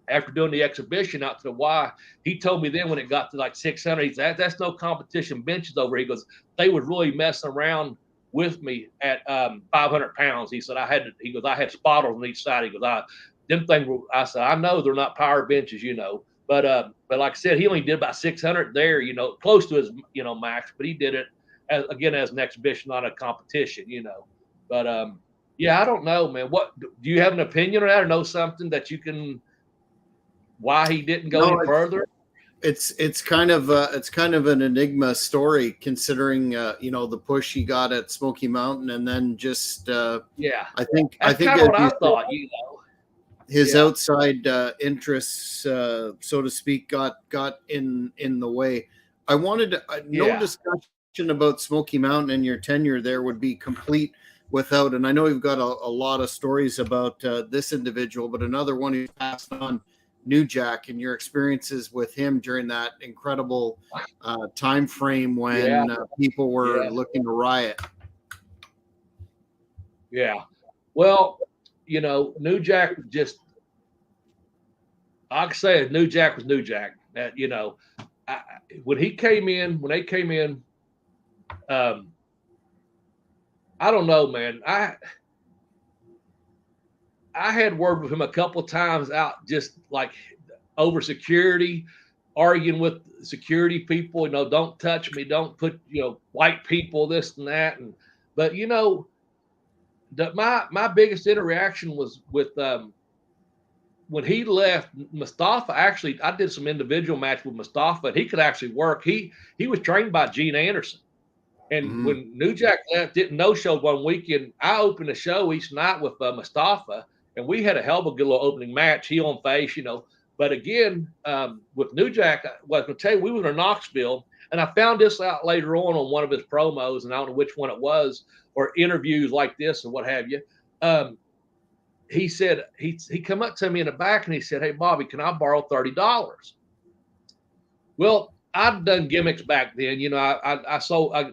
after doing the exhibition out to the Y, he told me then when it got to like 600, he said, "That's no competition benches over." He goes, "They was really messing around with me at 500 pounds. He said, I had spotters on each side. He goes, I said, "I know they're not power benches, but like I said, he only did about 600 there, close to his, max, but he did it as an exhibition, not a competition, but yeah, I don't know, man. What do you have an opinion on that, or know something that you can, why he didn't go any further? It's kind of an enigma story, considering the push he got at Smoky Mountain, and then just yeah. I think what I thought. his outside interests, so to speak, got in the way. I wanted to, no discussion about Smoky Mountain and your tenure there would be complete without, and I know you've got a lot of stories about this individual, but another one who passed on, New Jack, and your experiences with him during that incredible time frame when people were looking to riot. Yeah. Well, you know, New Jack just, like I said, New Jack was New Jack. You know, when they came in, I don't know, man. I had word with him a couple of times out, just like over security, arguing with security people. You know, don't touch me, don't put, you know, white people, this and that. But you know, my biggest interaction was with when he left Mustafa. Actually, I did some individual match with Mustafa, and he could actually work. He was trained by Gene Anderson. And when New Jack left, didn't no-show one weekend, I opened a show each night with Mustafa, and we had a hell of a good little opening match. He on face, you know. But again, with New Jack, well, I was going to tell you, we were in Knoxville, and I found this out later on one of his promos, and I don't know which one it was, or interviews like this or what have you. He said, he come up to me in the back, and he said, "Hey, Bobby, can I borrow $30?" Well, I'd done gimmicks back then. You know, so I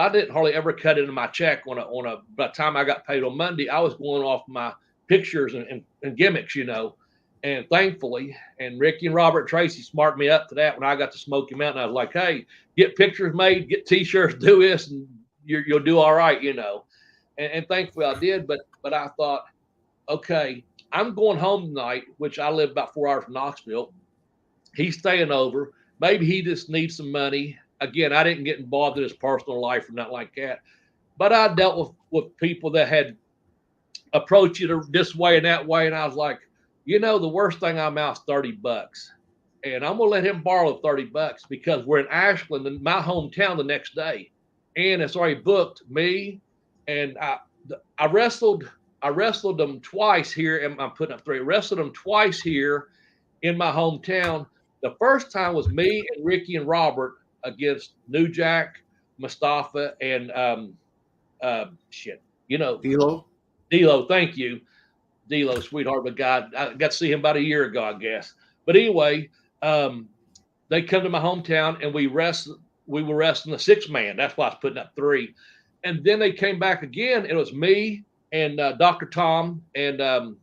didn't hardly ever cut into my check by the time I got paid on Monday, I was going off my pictures and gimmicks, you know. And thankfully, and Ricky and Robert Tracy smarted me up to that when I got to Smoky Mountain. I was like, hey, get pictures made, get T-shirts, do this, and you'll do all right, you know. And thankfully I did. But I thought, okay, I'm going home tonight, which I live about 4 hours from Knoxville. He's staying over. Maybe he just needs some money. Again, I didn't get involved in his personal life or nothing like that. But I dealt with people that had approached you this way and that way. And I was like, you know, the worst thing I'm out is $30. And I'm going to let him borrow $30 because we're in Ashland, in my hometown, the next day. And it's already booked me. And I wrestled them twice here. And I'm putting up 3. I wrestled them twice here in my hometown. The first time was me and Ricky and Robert against New Jack, Mustafa, and you know, D'Lo, thank you. D'Lo, sweetheart of a guy. I got to see him about a year ago, I guess. But anyway, they come to my hometown and we were wrestling the 6-man. That's why I was putting up 3. And then they came back again. It was me and Dr. Tom and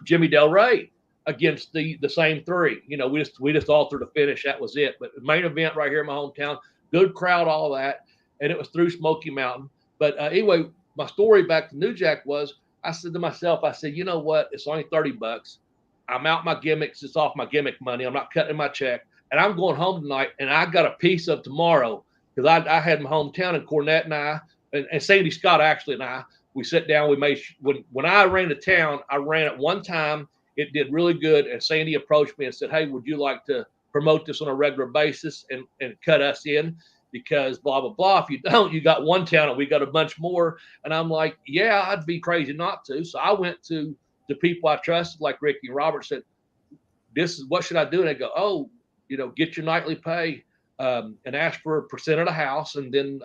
Jimmy Del Rey against the same 3. You know, we just altered the finish. That was it. But the main event right here in my hometown, good crowd, all that. And it was through Smoky Mountain. But anyway, my story back to New Jack was, I said to myself, I said, you know what? It's only $30. I'm out my gimmicks. It's off my gimmick money. I'm not cutting my check. And I'm going home tonight, and I got a piece of tomorrow because I had my hometown, and Cornette and I, and Sandy Scott actually and I, we sat down. We made when I ran to town, I ran it one time. It did really good, and Sandy approached me and said, "Hey, would you like to promote this on a regular basis and cut us in? Because blah, blah, blah. If you don't, you got one town and we got a bunch more." And I'm like, yeah, I'd be crazy not to. So I went to the people I trusted, like Ricky and Robert, said, this is what should I do? And they go, oh, you know, get your nightly pay and ask for a percent of the house, and then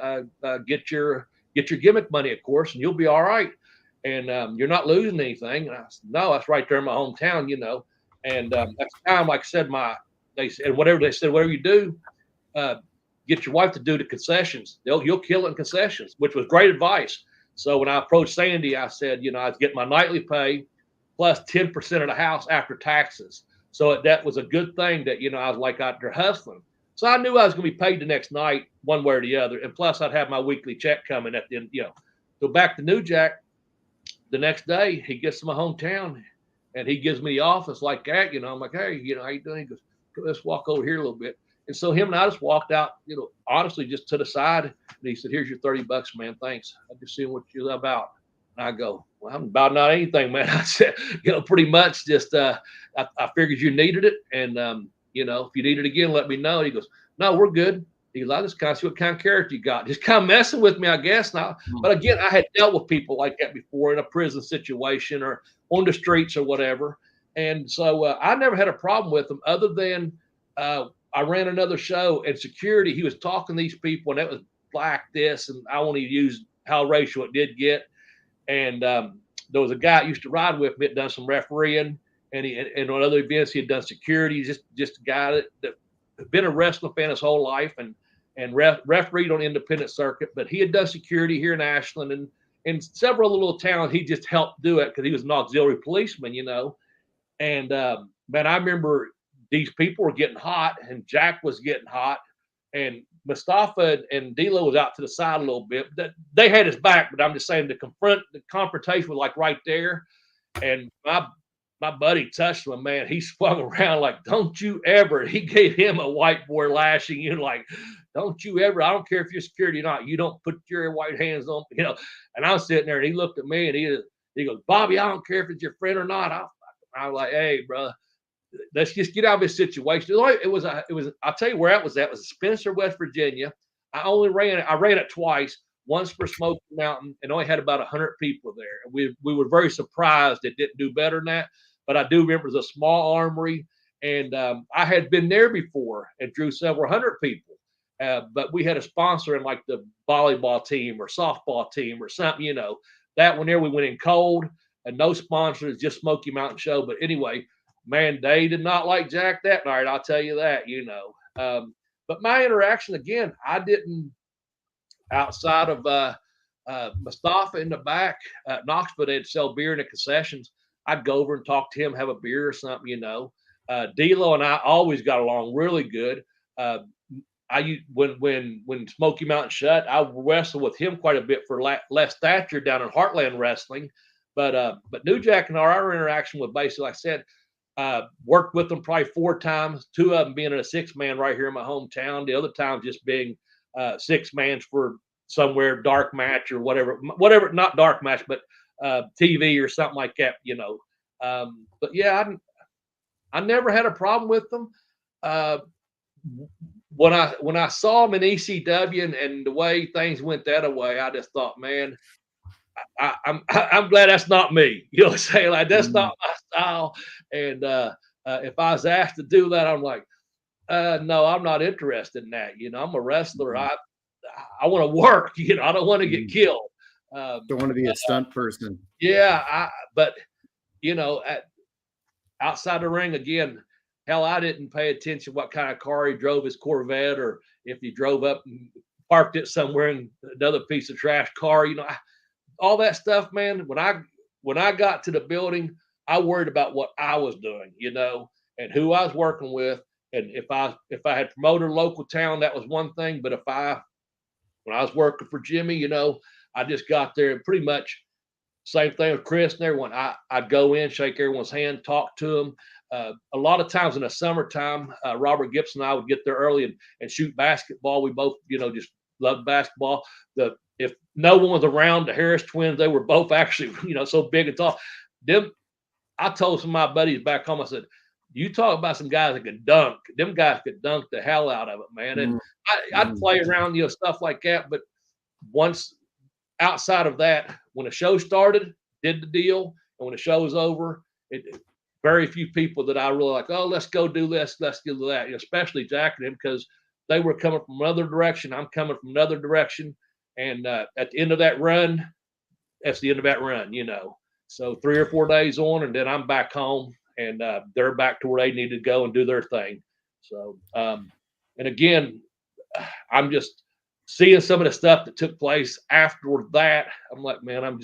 get your gimmick money, of course, and you'll be all right. And you're not losing anything. And I said, no, that's right there in my hometown, you know. And at the time, like I said, they said, whatever you do, get your wife to do the concessions. You'll kill it in concessions, which was great advice. So when I approached Sandy, I said, you know, I'd get my nightly pay plus 10% of the house after taxes. So that was a good thing that, you know, I was like out there hustling. So I knew I was going to be paid the next night, one way or the other. And plus I'd have my weekly check coming at the end, you know. So back to New Jack, the next day he gets to my hometown and he gives me the office like that. You know, I'm like, hey, you know, how you doing? He goes, let's walk over here a little bit. And so him and I just walked out, you know, honestly, just to the side. And he said, here's your $30, man. Thanks. I'm just seeing what you're about. And I go, well, I'm about not anything, man. I said, you know, pretty much just, I figured you needed it. And, you know, if you need it again, let me know. And he goes, no, we're good. He goes, I just kind of see what kind of character you got. Just kind of messing with me, I guess. Now, but again, I had dealt with people like that before in a prison situation or on the streets or whatever. And so I never had a problem with him other than I ran another show and security. He was talking to these people and that was black this, and I won't even use how racial it did get. And there was a guy that used to ride with me that done some refereeing, and on other events he had done security. Just a guy that had been a wrestling fan his whole life and refereed on independent circuit, but he had done security here in Ashland and in several little towns. He just helped do it because he was an auxiliary policeman, you know. And man, I remember these people were getting hot, and Jack was getting hot, and Mustafa and D'Lo was out to the side a little bit. They had his back, but I'm just saying the confrontation was like right there. And my buddy touched him, man. He swung around like, "Don't you ever!" He gave him a white boy lashing. You like, "Don't you ever! I don't care if you're security or not. You don't put your white hands on, you know." And I was sitting there, and he looked at me, and he goes, "Bobby, I don't care if it's your friend or not." I was like, "Hey, bro, let's just get out of this situation." It was. I'll tell you where it was at. It was Spencer, West Virginia. I ran it twice. Once for Smoky Mountain, and only had about 100 people there. And we were very surprised it didn't do better than that. But I do remember it was a small armory, and I had been there before and drew several hundred people. But we had a sponsor in like the volleyball team or softball team or something, you know. That one there we went in cold and no sponsors, just Smoky Mountain show. But anyway, man, they did not like Jack that night. I'll tell you that, you know. But my interaction again, I didn't. Outside of Mustafa in the back, Knoxville, they'd sell beer in the concessions. I'd go over and talk to him, have a beer or something, you know. D'Lo and I always got along really good. When Smoky Mountain shut, I wrestled with him quite a bit for Les Thatcher down in Heartland Wrestling. But New Jack and our interaction with basically, like I said, worked with them probably 4 times. 2 of them being in a 6-man right here in my hometown. The other time just being 6-man for somewhere dark match or whatever, not dark match, but TV or something like that, you know. But yeah, I never had a problem with them. When I saw them in ECW and the way things went that way, I just thought, man, I'm glad that's not me. You know what I'm saying? Like that's not my style. And if I was asked to do that, I'm like, no, I'm not interested in that. You know, I'm a wrestler. I want to work. You know, I don't want to get killed. Don't want to be a stunt person. Yeah, but you know, outside the ring again, hell, I didn't pay attention what kind of car he drove, his Corvette, or if he drove up and parked it somewhere in another piece of trash car. You know, all that stuff, man. When I got to the building, I worried about what I was doing, you know, and who I was working with. And if I had promoted a local town, that was one thing. But when I was working for Jimmy, you know, I just got there and pretty much same thing with Chris and everyone. I'd go in, shake everyone's hand, talk to them. A lot of times in the summertime, Robert Gibson and I would get there early and shoot basketball. We both, you know, just loved basketball. If no one was around, the Harris twins, they were both actually, you know, so big and tall. I told some of my buddies back home, I said, you talk about some guys that could dunk. Them guys could dunk the hell out of it, man. And I'd play around, you know, stuff like that. But once outside of that, when the show started, did the deal. And when the show was over, very few people that I really like, oh, let's go do this, let's do that. You know, especially Jack and him, because they were coming from another direction. I'm coming from another direction. And at the end of that run, that's the end of that run, you know. So 3 or 4 days on, and then I'm back home. And they're back to where they need to go and do their thing. So, and again, I'm just seeing some of the stuff that took place after that. I'm like, man, I'm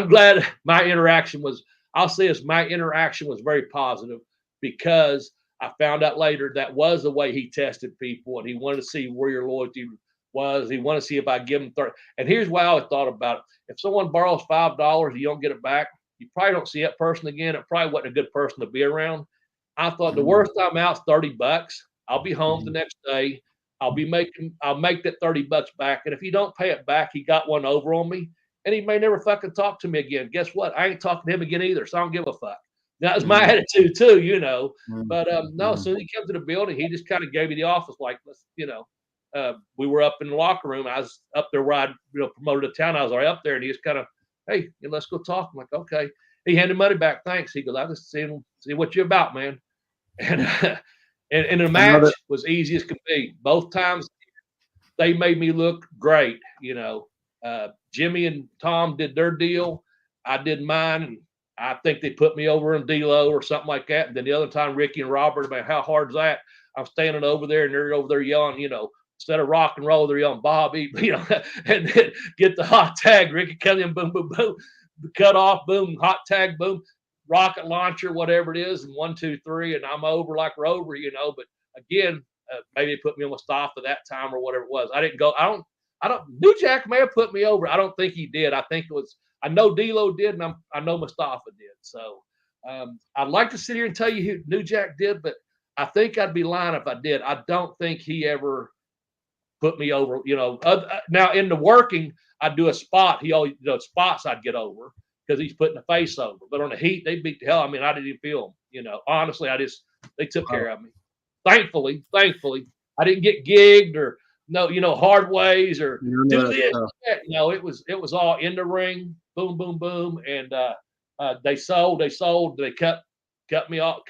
glad my interaction was very positive, because I found out later that was the way he tested people, and he wanted to see where your loyalty was. He wanted to see if I give him 30. And here's why I always thought about it. If someone borrows $5, you don't get it back, you probably don't see that person again. It probably wasn't a good person to be around. I thought the worst time out's $30. I'll be home the next day. I'll make that $30 back. And if you don't pay it back, he got one over on me, and he may never fucking talk to me again. Guess what? I ain't talking to him again either. So I don't give a fuck. That was my attitude too, you know. But no, as soon as he came to the building, he just kind of gave me the office, like, let's, you know, we were up in the locker room. I was up there where I promoted a town. I was already up there, and he was kind of, hey, let's go talk. I'm like, okay. He handed money back. Thanks. He goes, I just see what you're about, man. And and the match was easy as could be. Both times they made me look great. Jimmy and Tom did their deal. I did mine. And I think they put me over in D-Lo or something like that. And then the other time, Ricky and Robert, man, how hard's that? I'm standing over there and they're over there yelling, instead of rock and roll, they're yelling Bobby, and then get the hot tag. Ricky comes in, boom, boom, boom, cut off, boom, hot tag, boom, rocket launcher, whatever it is, and 1, 2, 3, and I'm over like Rover, But again, maybe they put me on Mustafa that time or whatever it was. I didn't go. I don't. New Jack may have put me over. I don't think he did. I think it was. I know D-Lo did, and I know Mustafa did. So I'd like to sit here and tell you who New Jack did, but I think I'd be lying if I did. I don't think he ever put me over. Now in the working, I'd do a spot. He always spots I'd get over because he's putting the face over. But on the heat, they beat the hell. I mean, I didn't even feel them. Honestly, they took care of me. Thankfully, I didn't get gigged or hard ways or do this. It was all in the ring. Boom, boom, boom, and they sold. They cut me off,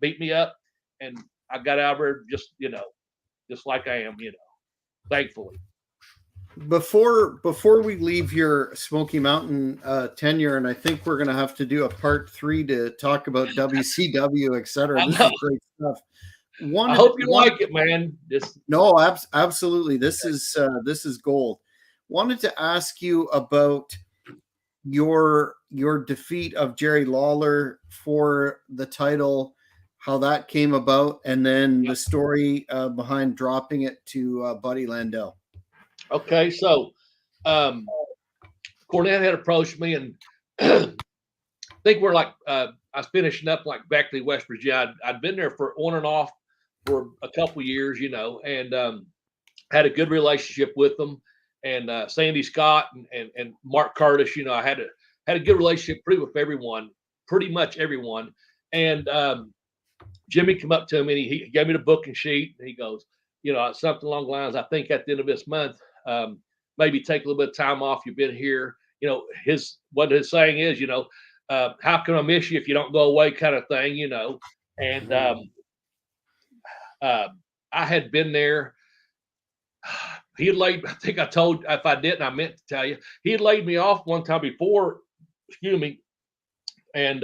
beat me up, and I got out of there just like I am. Thankfully. Before we leave your Smoky Mountain tenure, and I think we're going to have to do a part 3 to talk about WCW, etc. This is great stuff. I hope you like it, man. No, absolutely. This is gold. Wanted to ask you about your defeat of Jerry Lawler for the title, how that came about, and then the story behind dropping it to Buddy Landell. Okay, so Cornette had approached me, and I think we're like I was finishing up like Beckley, West Virginia. I'd been there for on and off for a couple years, and had a good relationship with them. And Sandy Scott and Mark Curtis, I had a good relationship pretty much everyone. And Jimmy came up to me and he gave me the booking sheet. And he goes, something along the lines, I think at the end of this month, maybe take a little bit of time off. You've been here. What his saying is, how can I miss you if you don't go away, kind of thing, And I had been there. He had laid, I think I told, if I didn't, I meant to tell you, he had laid me off one time before, and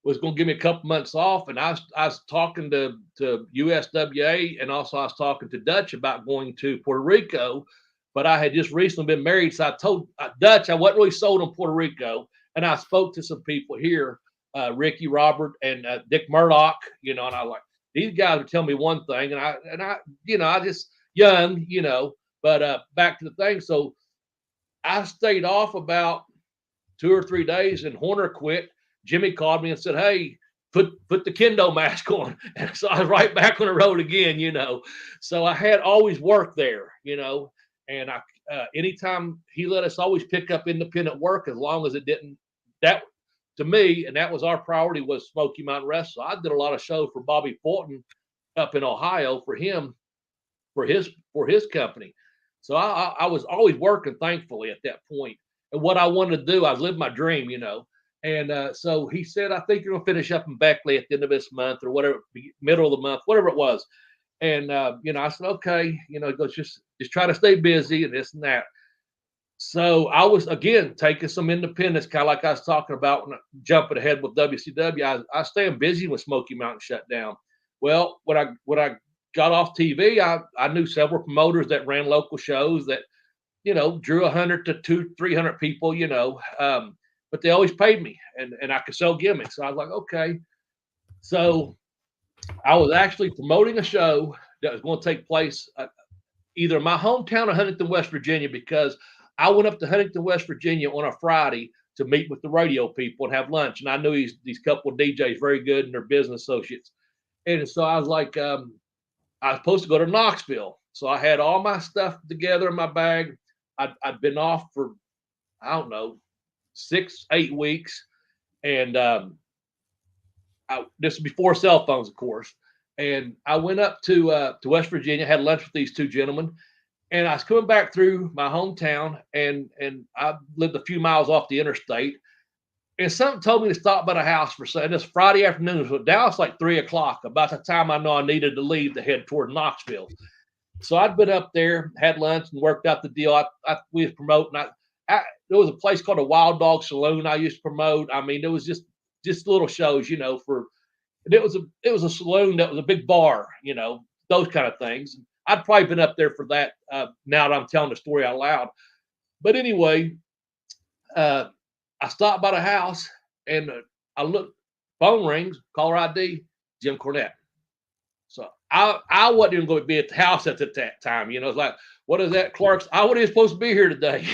was going to give me a couple months off. And I was talking to USWA, and also I was talking to Dutch about going to Puerto Rico, but I had just recently been married. So I told Dutch I wasn't really sold on Puerto Rico. And I spoke to some people here, Ricky, Robert, and Dick Murdoch, and I like, these guys would tell me one thing, and I just young, but back to the thing. So I stayed off about 2 or 3 days, and Horner quit. Jimmy called me and said, hey, put the kendo mask on. And so I was right back on the road again, So I had always worked there, and I anytime he let us always pick up independent work as long as it didn't, that to me, and that was our priority, was Smoky Mountain Wrestling. So I did a lot of shows for Bobby Fulton up in Ohio for him, for his company. So I was always working, thankfully, at that point. And what I wanted to do, I lived my dream, And so he said, I think you're going to finish up in Beckley at the end of this month or whatever, middle of the month, whatever it was. And, I said, okay, he goes, just try to stay busy and this and that. So I was, again, taking some independence, kind of like I was talking about when jumping ahead with WCW. I was staying busy when Smoky Mountain shut down. Well, when I got off TV, I knew several promoters that ran local shows that, drew 100 to 300 people, but they always paid me and I could sell gimmicks. So I was like, okay. So I was actually promoting a show that was going to take place either in my hometown or Huntington, West Virginia, because I went up to Huntington, West Virginia on a Friday to meet with the radio people and have lunch. And I knew these couple of DJs very good and their business associates. And so I was like, I was supposed to go to Knoxville. So I had all my stuff together in my bag. I'd been off for, I don't know, 6-8 weeks. And this is before cell phones, of course. And I went up to West Virginia, had lunch with these two gentlemen. And I was coming back through my hometown, and I lived a few miles off the interstate. and something told me to stop by the house for something. This Friday afternoon, so now it's like 3:00, about the time I know I needed to leave to head toward Knoxville. So I'd been up there, had lunch, and worked out the deal. We was promoting. There was a place called a Wild Dog Saloon I used to promote. I mean, there was just little shows, for. And it was a saloon that was a big bar, those kind of things. I'd probably been up there for that. Now that I'm telling the story out loud, but anyway, I stopped by the house and I looked. Phone rings, caller ID, Jim Cornette. So I wasn't even going to be at the house at that time. It's like, what is that, Clark's? I wasn't even supposed to be here today,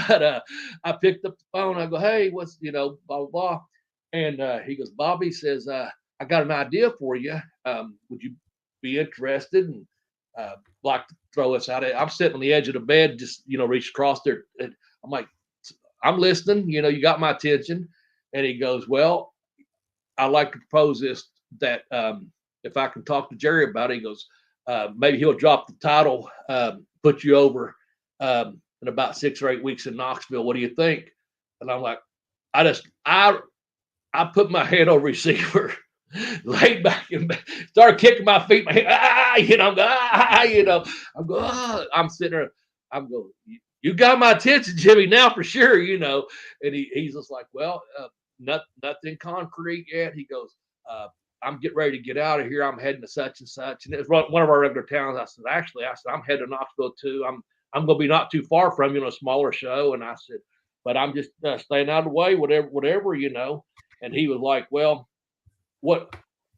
But I picked up the phone. I go, hey, what's, blah, blah, blah. And he goes, Bobby says, I got an idea for you. Would you be interested? And like to throw us out. I'm sitting on the edge of the bed, just, reached across there. And I'm like, I'm listening. You got my attention. And he goes, well, I'd like to propose this, that if I can talk to Jerry about it, he goes, maybe he'll drop the title, put you over in about 6 or 8 weeks in Knoxville. What do you think? And I'm like, I put my head on receiver, laid back and started kicking my feet. My head, I'm going, I'm sitting there. I'm going, you got my attention, Jimmy, now for sure, And he's just like, well, nothing concrete yet. He goes, I'm getting ready to get out of here. I'm heading to such and such. And it's one of our regular towns. I said, I'm heading to Knoxville too. I'm going to be not too far from you, a smaller show. And I said, but I'm just staying out of the way, whatever. And he was like, well, what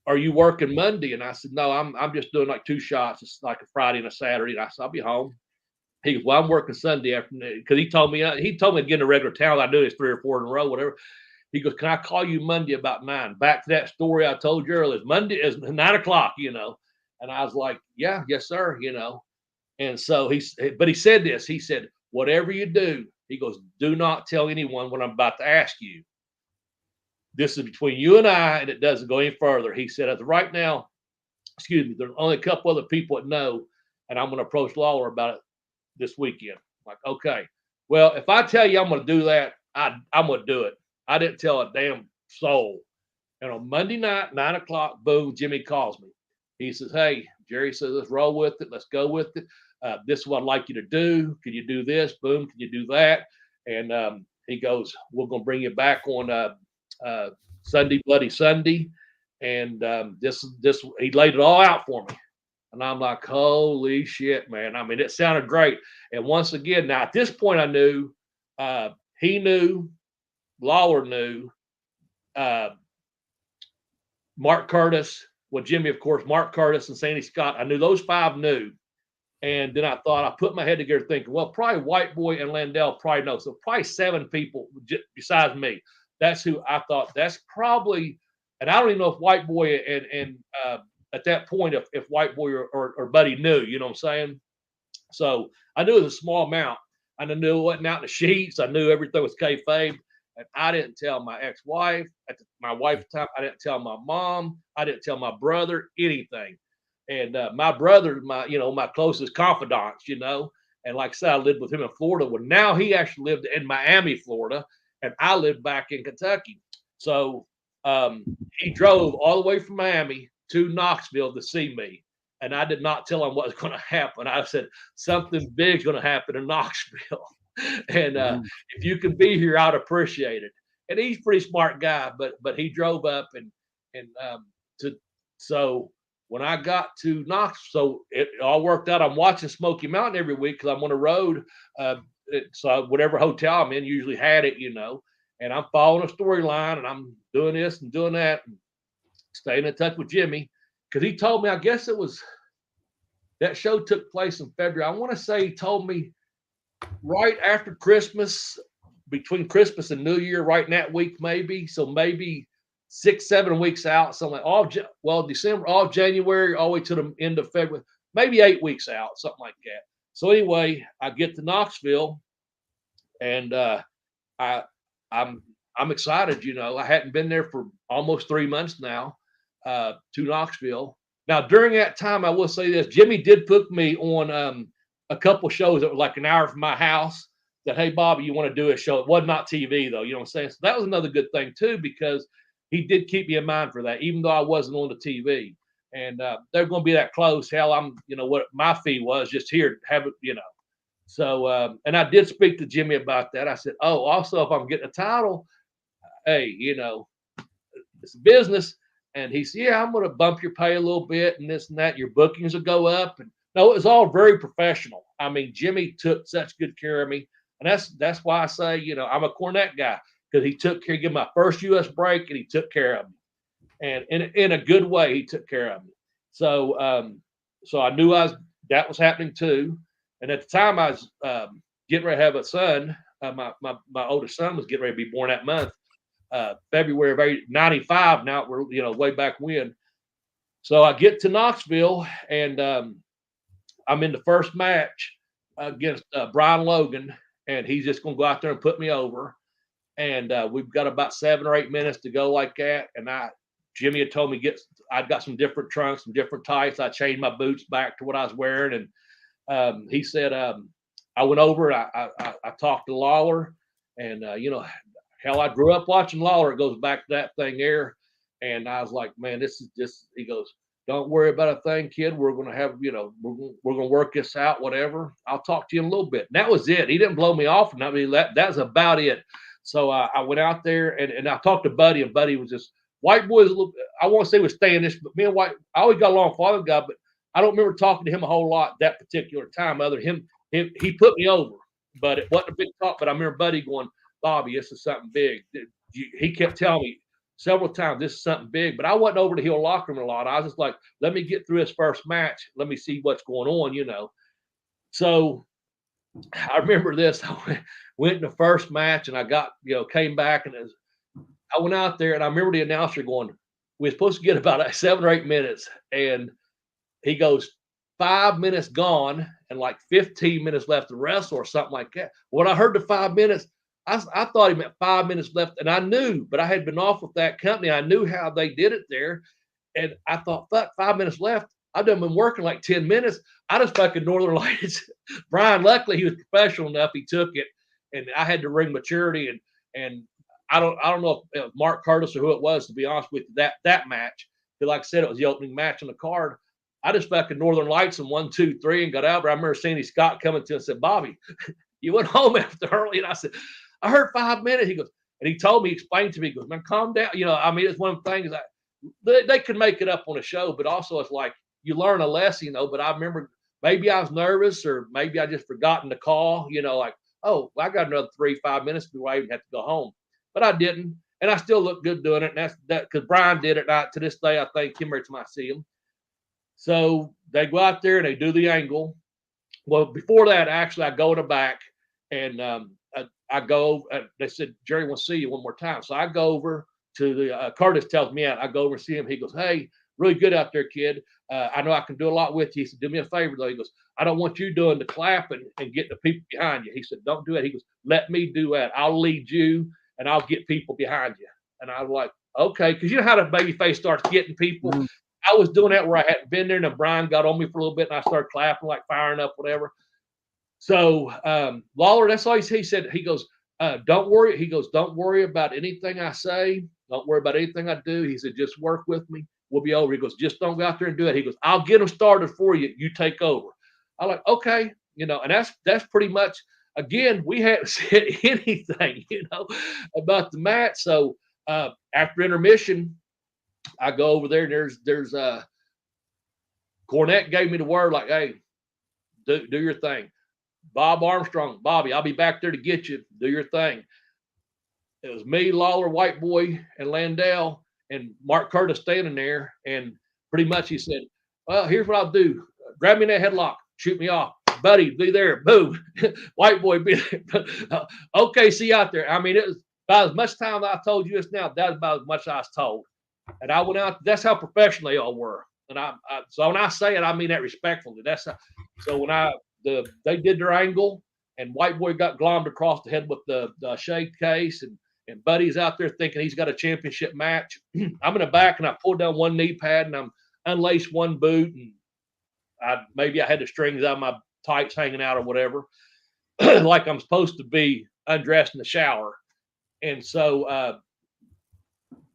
are you working Monday? And I said, no, I'm just doing like 2 shots. It's like a Friday and a Saturday. And I said, I'll be home. He goes, well, I'm working Sunday afternoon, because he told me to get in a regular town. I do this 3 or 4 in a row, whatever. He goes, can I call you Monday about 9? Back to that story I told you earlier. Monday is 9 o'clock, And I was like, yeah, yes, sir, And so he said this. He said, whatever you do, he goes, do not tell anyone what I'm about to ask you. This is between you and I, and it doesn't go any further. He said, as of right now, there's only a couple other people that know, and I'm going to approach Lawler about it this weekend. I'm like, okay. Well, if I tell you I'm going to do that, I'm going to do it. I didn't tell a damn soul. And on Monday night, 9 o'clock, boom, Jimmy calls me. He says, hey, Jerry says, let's roll with it. Let's go with it. This is what I'd like you to do. Can you do this? Boom. Can you do that? And he goes, we're going to bring you back on Sunday, Bloody Sunday. And this he laid it all out for me. And I'm like, holy shit, man. I mean, it sounded great. And once again, now at this point, I knew, he knew, Lawler knew, Mark Curtis, well, Jimmy, of course, Mark Curtis and Sandy Scott. I knew those 5 knew. And then I thought, I put my head together thinking, well, probably White Boy and Landell probably know. So probably 7 people besides me. That's who I thought. That's probably, and I don't even know if White Boy and at that point, if White Boy or Buddy knew, you know what I'm saying? So I knew it was a small amount. I knew it wasn't out in the sheets. I knew everything was kayfabe. And I didn't tell my ex-wife, my wife at the time. I didn't tell my mom. I didn't tell my brother anything. And my brother, my closest confidants, And like I said, I lived with him in Florida. Well, now he actually lived in Miami, Florida, and I lived back in Kentucky. So he drove all the way from Miami to Knoxville to see me. And I did not tell him what was going to happen. I said, something big's going to happen in Knoxville. And if you can be here, I'd appreciate it. And he's a pretty smart guy, but he drove up so when I got to Knoxville, so it all worked out. I'm watching Smoky Mountain every week because I'm on the road. So whatever hotel I'm in usually had it, and I'm following a storyline and I'm doing this and doing that and staying in touch with Jimmy because he told me, I guess it was that show took place in February. I want to say he told me right after Christmas, between Christmas and New Year, right in that week, maybe. So maybe 6-7 weeks out, something like December, all January, all the way to the end of February, maybe 8 weeks out, something like that. So anyway, I get to Knoxville, and I'm excited. I hadn't been there for almost 3 months now to Knoxville. Now during that time, I will say this: Jimmy did put me on a couple shows that were like an hour from my house said, "Hey, Bobby, you want to do a show?" It was not TV though, you know what I'm saying? So that was another good thing too, because he did keep me in mind for that, even though I wasn't on the TV. And they're going to be that close. Hell, I'm, what my fee was just here, have it. So, and I did speak to Jimmy about that. I said, "Oh, also, if I'm getting a title, hey, it's business." And he said, "Yeah, I'm going to bump your pay a little bit and this and that. Your bookings will go up." And no, it was all very professional. I mean, Jimmy took such good care of me. And that's why I say, I'm a Cornette guy, because he took care, gave my first U.S. break, and he took care of me. And in a good way, he took care of me. So, so I knew that was happening too. And at the time, I was getting ready to have a son. My oldest son was getting ready to be born that month, February of '95. Now we're way back when. So I get to Knoxville, and I'm in the first match against Brian Logan, and he's just going to go out there and put me over. And we've got about 7 or 8 minutes to go like that. And Jimmy had told me I'd got some different trunks, some different tights. I changed my boots back to what I was wearing. And he said, I went over, I talked to Lawler, and, hell, I grew up watching Lawler. It goes back to that thing there. And I was like, man, this is just, he goes, "Don't worry about a thing, kid. We're going to have, we're going to work this out, whatever. I'll talk to you in a little bit." And that was it. He didn't blow me off. And I mean, that's about it. So I went out there, and I talked to Buddy, and Buddy was just, White boy, I won't say was standish, but me and White, I always got along with Father God, but I don't remember talking to him a whole lot that particular time. Other than him, he put me over, but it wasn't a big talk. But I remember Buddy going, "Bobby, this is something big." He kept telling me several times, "This is something big." But I wasn't over to Hill locker room a lot. I was just like, let me get through this first match. Let me see what's going on, So I remember this. I went in the first match, and I got, came back, and I went out there, and I remember the announcer going, "We're supposed to get about 7 or 8 minutes." And he goes, "5 minutes gone and like 15 minutes left to wrestle," or something like that. When I heard the 5 minutes, I thought he meant 5 minutes left. And I knew, but I had been off with that company. I knew how they did it there. And I thought, fuck, 5 minutes left. I've done been working like 10 minutes. I just fucking Northern Lights. Brian, luckily, he was professional enough. He took it, and I had to ring maturity. And I don't know if Mark Curtis or who it was, to be honest with you, that match. But like I said, it was the opening match on the card. I just fucking Northern Lights and 1, 2, 3 and got out. But I remember Sandy Scott coming to and said, "Bobby, you went home after early." And I said, "I heard 5 minutes." He goes, and he told me, explained to me, he goes, "Man, calm down." I mean, it's one of the things that they could make it up on a show, but also it's like you learn a lesson, But I remember maybe I was nervous, or maybe I just forgotten to call, like, "Oh, well, I got another 3-5 minutes before I even have to go home." But I didn't, and I still look good doing it. And that's because Brian did it. And to this day, I thank him every time I see him. So they go out there and they do the angle. Well, before that, actually, I go in the back, and I go. They said, "Jerry wants to see you one more time." So I go over to the Curtis tells me out. I go over and see him. He goes, "Hey, really good out there, kid. I know I can do a lot with you." He said, "Do me a favor, though." He goes, "I don't want you doing the clapping and getting the people behind you." He said, "Don't do that." He goes, "Let me do that. I'll lead you, and I'll get people behind you." And I was like, "Okay," because you know how the baby face starts getting people. Mm-hmm. I was doing that where I hadn't been there, and then Brian got on me for a little bit, and I started clapping, like firing up, whatever. So Lawler, that's all he said. He goes, "Don't worry." He goes, "Don't worry about anything I say. Don't worry about anything I do." He said, "Just work with me. We'll be over." He goes, "Just don't go out there and do it." He goes, "I'll get them started for you. You take over." I'm like, "Okay." And that's pretty much, again, we hadn't said anything, about the match. So after intermission, I go over there, and there's Cornette gave me the word, like, "Hey, do your thing. Bob Armstrong, Bobby, I'll be back there to get you. Do your thing." It was me, Lawler, White Boy, and Landell, and Mark Curtis standing there. And pretty much he said, "Well, here's what I'll do. Grab me in that headlock. Shoot me off. Buddy, be there. Boom. White Boy, be there." Okay, see you out there. I mean, it was about as much time that I told you just now. That's about as much I was told. And I went out. That's how professional they all were. And so when I say it, I mean that respectfully. That's how, so when they did their angle, and White Boy got glommed across the head with the shade case, and Buddy's out there thinking he's got a championship match. I'm in the back, and I pulled down one knee pad, and I'm unlaced one boot, and maybe I had the strings out of my tights hanging out or whatever. like I'm supposed to be undressed in the shower. And so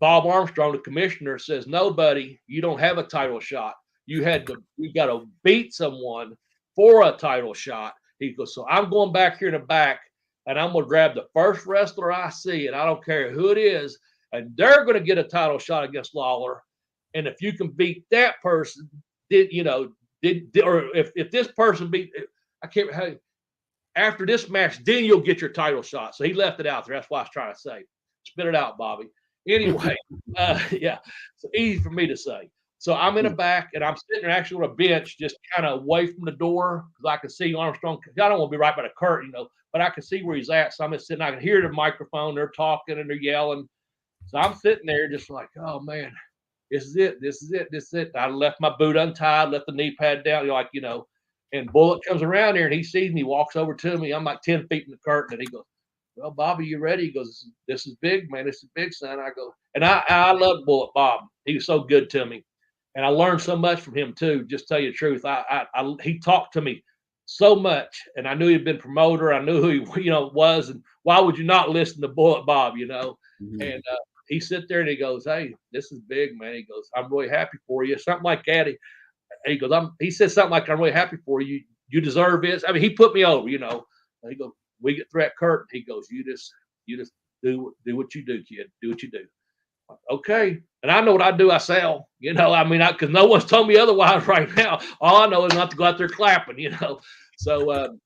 Bob Armstrong, the commissioner, says, "No, buddy, you don't have a title shot. You got to beat someone for a title shot." He goes, "So I'm going back here in the back, and I'm going to grab the first wrestler I see, and I don't care who it is, and they're going to get a title shot against Lawler. And if you can beat that person, or if this person beat, I can't how after this match, then you'll get your title shot." So he left it out there. That's what I was trying to say. Spit it out, Bobby. Anyway, yeah, so easy for me to say. So I'm in the back, and I'm sitting there actually on a bench, just kind of away from the door, because I can see Armstrong. I don't want to be right by the curtain, but I can see where he's at. So I'm just sitting. I can hear the microphone. They're talking and they're yelling. So I'm sitting there, just like, oh man, this is it. This is it. This is it. I left my boot untied, left the knee pad down, And Bullet comes around here, and he sees me, walks over to me. I'm like 10 feet in the curtain, and he goes, "Well, Bobby, you ready?" He goes, "This is big, man. This is big, son." I go, and I love Bullet Bob. He was so good to me, and I learned so much from him too. Just tell you the truth, he talked to me so much, and I knew he'd been promoter. I knew who he was, and why would you not listen to Bullet Bob? Mm-hmm. And he sit there and he goes, "Hey, this is big, man." He goes, "I'm really happy for you," something like that. He goes, he said something like, "I'm really happy for you. You deserve this." I mean, he put me over, He goes, "We get through that curtain." He goes, you just do what you do, kid. Do what you do." Okay. And I know what I do. I sell, because no one's told me otherwise right now. All I know is not to go out there clapping, So,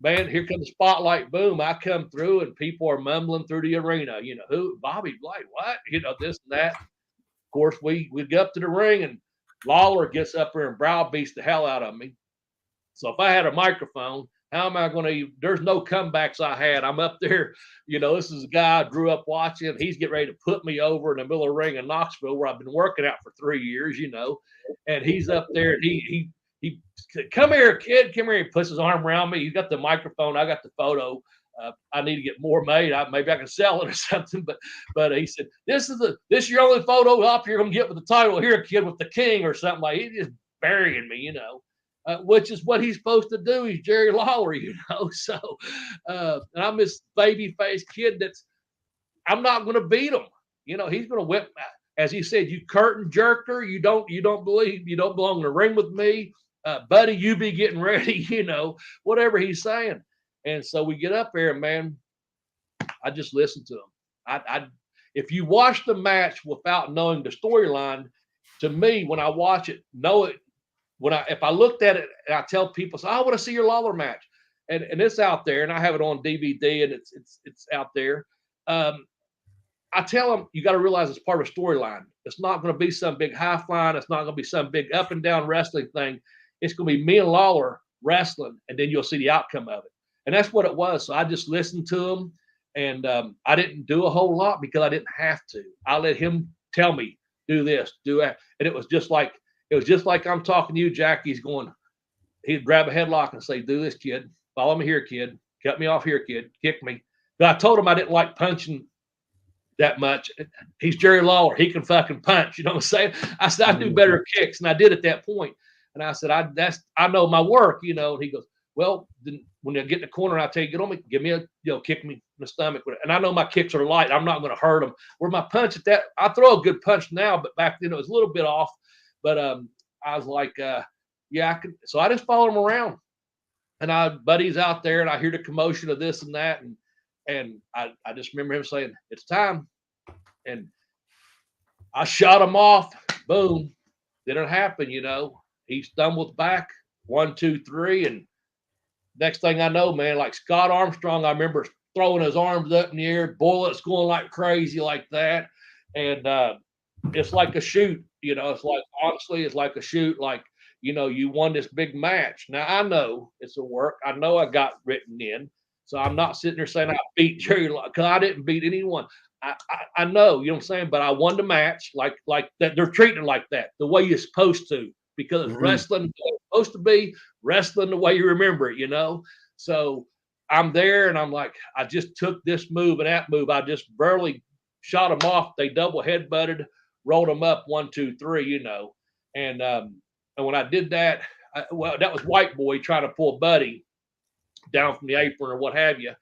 man, here comes the spotlight. Boom. I come through, and people are mumbling through the arena. Who? Bobby Blaze. What? This and that. Of course, we get up to the ring, and Lawler gets up there and browbeats the hell out of me. So if I had a microphone, how am I going to? There's no comebacks I had. I'm up there. This is a guy I grew up watching. He's getting ready to put me over in the middle of the ring in Knoxville, where I've been working out for 3 years, And he's up there, and he said, "Come here, kid. Come here." He puts his arm around me. He's got the microphone. I got the photo. I need to get more made. Maybe I can sell it or something. But he said, "This is your only photo op you're gonna get with the title here, kid, with the king," or something like. He's just burying me, which is what he's supposed to do. He's Jerry Lawler, So, and I'm this baby faced kid I'm not going to beat him. He's going to whip. As he said, "You curtain jerker. You don't belong in the ring with me, buddy. You be getting ready." Whatever he's saying. And so we get up there, and man, I just listen to him. If you watch the match without knowing the storyline, to me, when I watch it, know it. If I looked at it and I tell people, "So I want to see your Lawler match," and it's out there, and I have it on DVD, and it's out there. I tell them, you got to realize it's part of a storyline. It's not going to be some big high flying. It's not going to be some big up and down wrestling thing. It's going to be me and Lawler wrestling, and then you'll see the outcome of it. And that's what it was. So I just listened to him, and I didn't do a whole lot because I didn't have to. I let him tell me, "Do this, do that," and it was just like I'm talking to you, Jack. He'd grab a headlock and say, "Do this, kid. Follow me here, kid. Cut me off here, kid. Kick me." But I told him I didn't like punching that much. He's Jerry Lawler. He can fucking punch. You know what I'm saying? I said, "I do better kicks," and I did at that point. And I said, I know my work, And he goes, "Well, then when you get in the corner, I tell you, get on me, give me kick me in the stomach." And I know my kicks are light. I'm not going to hurt them. Where my punch I throw a good punch now, but back then it was a little bit off. But I was like, yeah, I can. So I just follow him around, and buddy's out there, and I hear the commotion of this and that, and I just remember him saying, "It's time," and I shot him off. Boom, didn't happen. He stumbled back 1, 2, 3, and next thing I know, man, like Scott Armstrong, I remember throwing his arms up in the air, bullets going like crazy like that, and it's like a shoot. It's like, honestly, it's like a shoot. Like, you won this big match. Now I know it's a work. I know I got written in, so I'm not sitting there saying I beat Jerry, because I didn't beat anyone. I know, you know what I'm saying, but I won the match like that. They're treating it like that, the way you're supposed to, because wrestling is supposed to be wrestling the way you remember it, So I'm there, and I'm like, I just took this move and that move. I just barely shot them off. They double headbutted, rolled them up 1, 2, 3, And when I did that, that was White Boy trying to pull Buddy. down from the apron or what have you.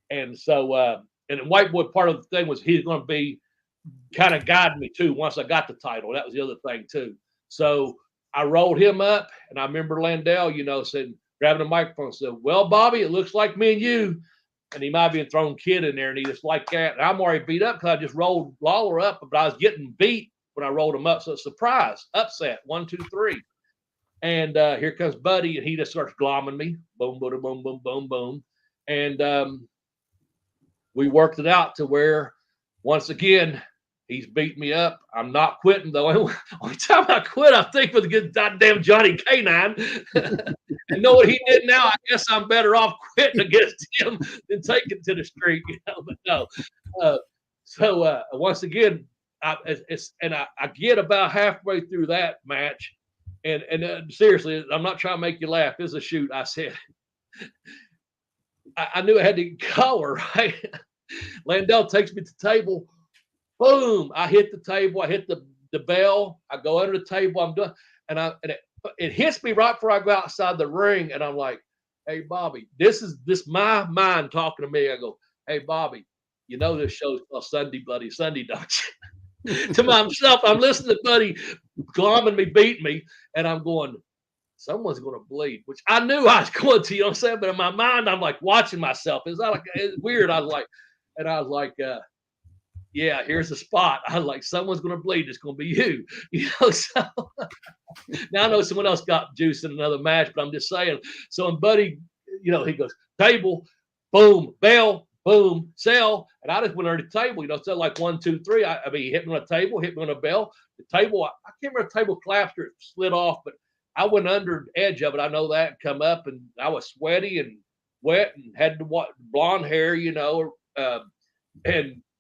And so, and the White Boy, part of the thing was he's going to be kind of guiding me too once I got the title. That was the other thing too. So I rolled him up, and I remember Landell, said, grabbing the microphone, said, "Well, Bobby, it looks like me and you." And he might be a thrown kid in there, and he just like that. And I'm already beat up because I just rolled Lawler up, but I was getting beat when I rolled him up. So surprise, upset, 1, 2, 3. And here comes Buddy, and he just starts glomming me. Boom, boom, boom, boom, boom, boom. And we worked it out to where, once again, he's beat me up. I'm not quitting, though. Only time I quit, I think, was against goddamn Johnny K9. And know what he did now? I guess I'm better off quitting against him than taking to the street, But no. So once again, I get about halfway through that match, and seriously, I'm not trying to make you laugh. It's a shoot. I said, I knew I had to collar, right? Landell takes me to the table. Boom! I hit the table. I hit the bell. I go under the table. I'm done, and it hits me right before I go outside the ring, and I'm like, "Hey, Bobby, this my mind talking to me." I go, "Hey, Bobby, this show's called Sunday Bloody Sunday, don't you?" To myself, I'm listening to Buddy glomming me, beat me, and I'm going, someone's going to bleed, which I knew I was going to, what I'm saying? But in my mind, I'm like watching myself. It's weird. I was like, yeah, here's the spot. I was like, someone's going to bleed. It's going to be you, So now I know someone else got juice in another match, but I'm just saying. So, and Buddy, he goes, table, boom, bell, boom, sell. And I just went under the table, so like 1, 2, 3. I mean, he hit me on a table, hit me on a bell. The table, I can't remember the table collapsed or it slid off, but I went under the edge of it. I know that, and come up, and I was sweaty and wet and had the blonde hair, and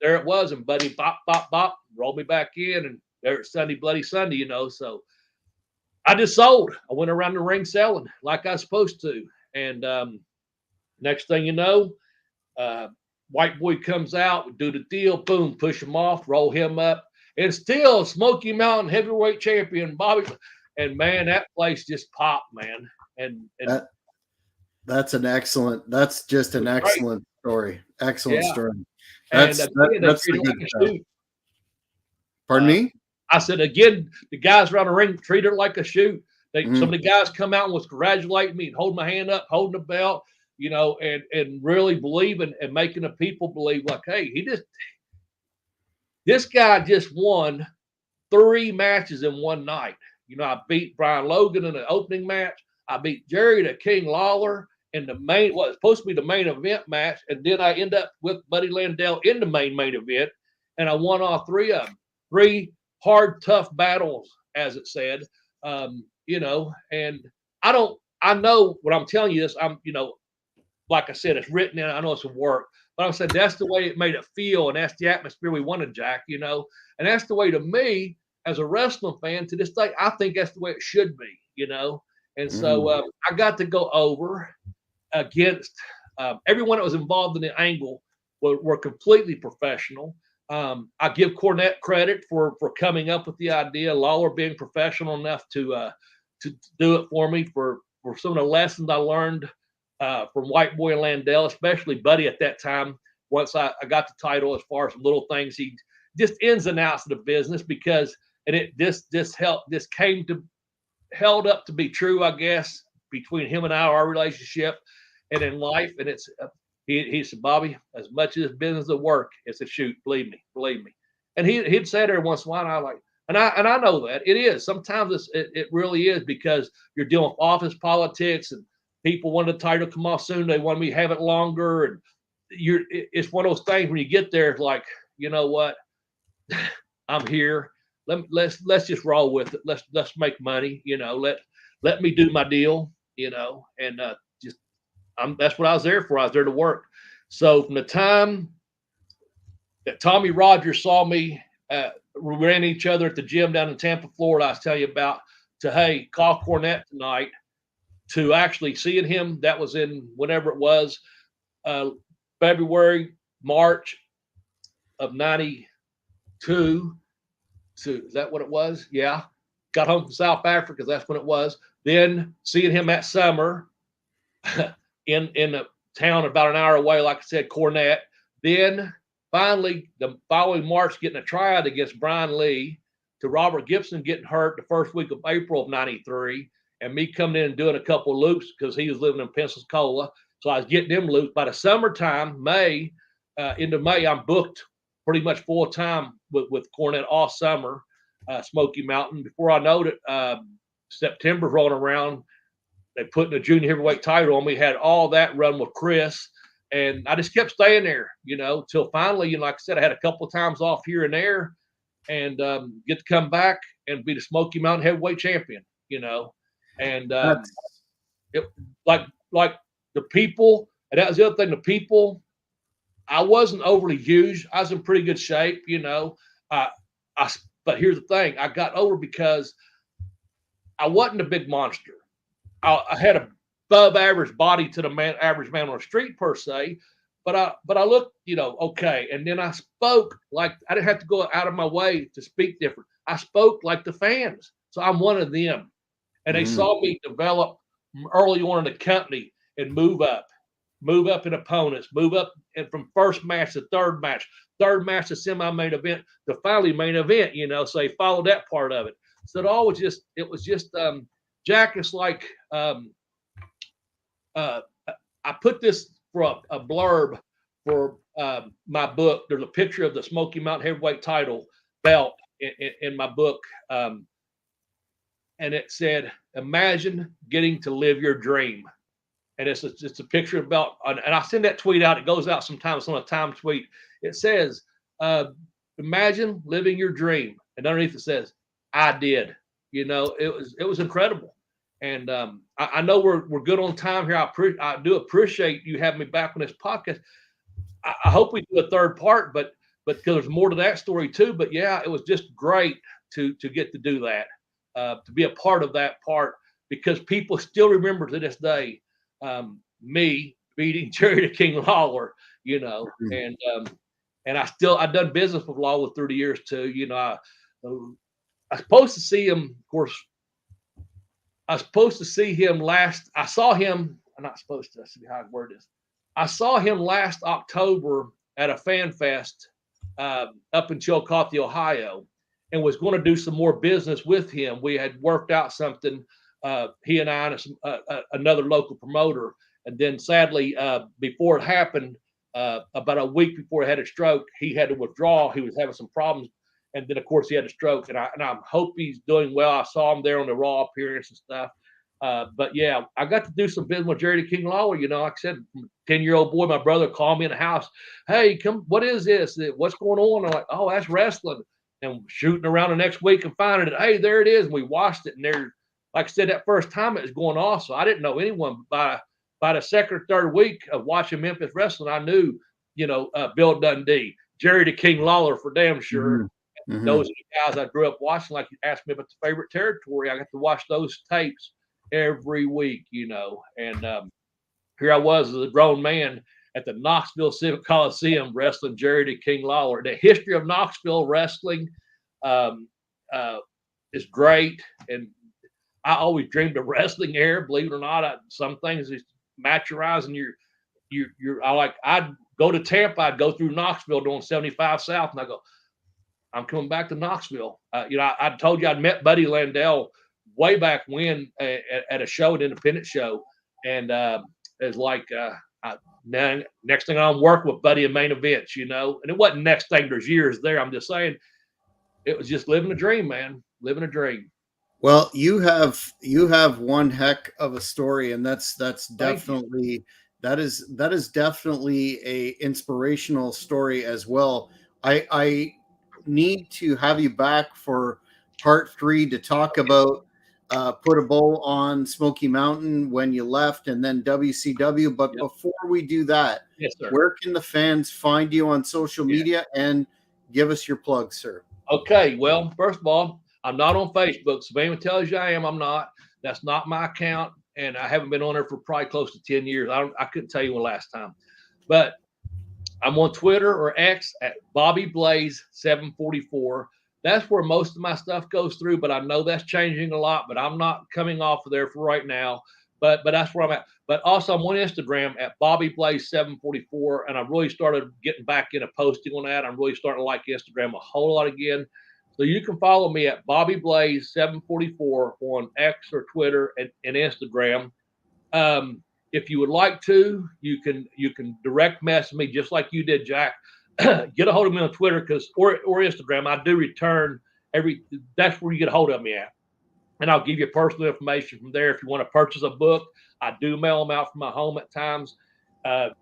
there it was. And Buddy, bop, bop, bop, rolled me back in, and there's Sunday, Bloody Sunday, So I just sold. I went around the ring selling like I was supposed to. And next thing you know, White Boy comes out, we do the deal, boom, push him off, roll him up, and still Smoky Mountain heavyweight champion Bobby. And man, that place just popped, man. And that's just an excellent story. Excellent story. That's a good stuff. Pardon me? I said, again, the guys around the ring treat it like a shoot. Some of the guys come out and was congratulating me and holding my hand up, holding the belt, and really believing and making the people believe, like, hey, this guy just won 3 matches in one night. I beat Brian Logan in the opening match. I beat Jerry the King Lawler in the main, what was supposed to be the main event match. And then I end up with Buddy Landell in the main event. And I won all 3 of them. 3 hard, tough battles, as it said. And I know when I'm telling you this, like I said, it's written in, I know it's a work, but I'm saying that's the way it made it feel. And that's the atmosphere we wanted, Jack, and that's the way, to me, as a wrestling fan, to this day, I think that's the way it should be, And so I got to go over against everyone that was involved in the angle were completely professional. I give Cornette credit for coming up with the idea. Lawler being professional enough to do it for me for some of the lessons I learned from White Boy and Landell, especially Buddy at that time. Once I got the title, as far as little things, he just ins and outs of the business, held up to be true, I guess, between him and our relationship and in life. And it's he said, Bobby, as much as this business is work, it's a shoot. Believe me. And he'd say there once in a while, and I like, and I know that it is. Sometimes it really is, because you're dealing with office politics and people want the title to come off soon. They want me to have it longer, and it's one of those things when you get there, it's like, you know what, I'm here. Let's just roll with it. Let's make money. Let me do my deal. And that's what I was there for. I was there to work. So from the time that Tommy Rogers saw me, we ran each other at the gym down in Tampa, Florida, I was telling you about, to, hey, call Cornette tonight, to actually seeing him. That was in whenever it was, February, March of 92. Is that what it was? Yeah. Got home from South Africa, that's when it was. Then seeing him that summer in a town about an hour away, like I said, Cornette. Then finally, the following March, getting a tryout against Brian Lee, to Robert Gibson getting hurt the first week of April of '93, and me coming in and doing a couple of loops because he was living in Pensacola. So I was getting them loops. By the summertime, into May, I'm booked pretty much full time with Cornette all summer, Smoky Mountain. Before I know it, September's rolling around. They put in a junior heavyweight title on me, had all that run with Chris. And I just kept staying there, till finally, like I said, I had a couple of times off here and there and get to come back and be the Smoky Mountain heavyweight champion, and it like the people, and that was the other thing, the people, I wasn't overly huge. I was in pretty good shape, but here's the thing, I got over because I wasn't a big monster. I had a above average body to the average man on the street per se, but I looked, okay. And then I spoke like I didn't have to go out of my way to speak different. I spoke like the fans, so I'm one of them. And they saw me develop early on in the company and move up in opponents, move up, and from first match to third match to semi-main event to finally main event. So they followed that part of it. So it was just Jack. It's like. I put this for a blurb for my book. There's a picture of the Smoky Mountain heavyweight title belt in my book. And it said, imagine getting to live your dream. And it's a picture of belt. And I send that tweet out. It goes out sometimes on a time tweet. It says, imagine living your dream. And underneath it says, I did. It was incredible. And I know we're good on time here. I do appreciate you having me back on this podcast. I hope we do a third part, but because there's more to that story too. But yeah, it was just great to get to do that, to be a part of that part, because people still remember to this day me beating Jerry the King Lawler, and I've done business with Lawler through the years too. I was supposed to see him, of course. I was supposed to see him last. I saw him. I'm not supposed to. See how I word this. I saw him last October at a fan fest up in Chillicothe, Ohio, and was going to do some more business with him. We had worked out something, he and I and another local promoter. And then sadly, before it happened, about a week before he had a stroke, he had to withdraw. He was having some problems. And then, of course, he had a stroke, and I hope he's doing well. I saw him there on the Raw appearance and stuff. But, yeah, I got to do some business with Jerry the King Lawler. Like I said, 10-year-old boy, my brother called me in the house. Hey, come, what is this? What's going on? I'm like, oh, that's wrestling. And shooting around the next week and finding it. Hey, there it is. And we watched it. And there, like I said, that first time it was going off. So I didn't know anyone. By the second or third week of watching Memphis wrestling, I knew, Bill Dundee, Jerry the King Lawler for damn sure. Mm-hmm. Those are the guys I grew up watching. Like you asked me about the favorite territory, I got to watch those tapes every week, And here I was as a grown man at the Knoxville Civic Coliseum wrestling Jerry the King Lawler. The history of Knoxville wrestling is great, and I always dreamed of wrestling there. Believe it or not, some things is maturizing. I'd go to Tampa, I'd go through Knoxville doing 75 South, and I go, I'm coming back to Knoxville. I told you I'd met Buddy Landell way back when at a show, an independent show. And it's like, next thing I'm working with Buddy in main events, And it wasn't next thing, there's years there. I'm just saying it was just living a dream, man, living a dream. Well, you have one heck of a story, and that's definitely, that is definitely a inspirational story as well. I need to have you back for part 3 to talk about put a bow on Smoky Mountain when you left, and then WCW. But before we do that, yes, sir. Where can the fans find you on social media? And give us your plug, sir. Okay. Well, first of all, I'm not on Facebook. So if anyone tells you I am, I'm not. That's not my account. And I haven't been on there for probably close to 10 years. I couldn't tell you when last time. But I'm on Twitter or X at Bobby Blaze 744. That's where most of my stuff goes through, but I know that's changing a lot, but I'm not coming off of there for right now. but that's where I'm at. But also I'm on Instagram at Bobby Blaze 744, and I've really started getting back into posting on that. I'm really starting to like Instagram a whole lot again. So you can follow me at Bobby Blaze 744 on X or Twitter and Instagram. If you would like to, you can direct message me just like you did, Jack. Get a hold of me on Twitter or Instagram. I do return that's where you get a hold of me at. And I'll give you personal information from there. If you want to purchase a book, I do mail them out from my home at times. It's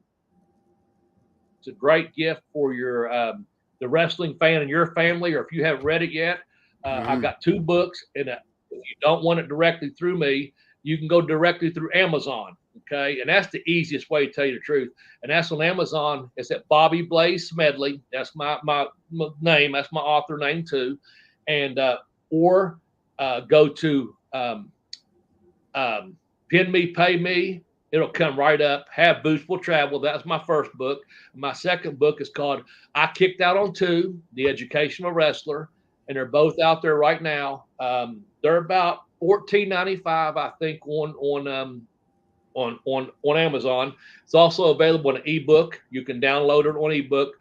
a great gift for your the wrestling fan in your family, or if you haven't read it yet. I've got 2 books, and if you don't want it directly through me, you can go directly through Amazon. Okay, and that's the easiest way to tell you the truth. And that's on Amazon. It's at Bobby Blaze Smedley. That's my name. That's my author name too. And or go to Pin Me, Pay Me. It'll come right up. Have Boots Will Travel. That's my first book. My second book is called I Kicked Out on 2, The Educational Wrestler. And they're both out there right now. They're about $14.95, I think, on Amazon. It's also available in an ebook. You can download it on ebook.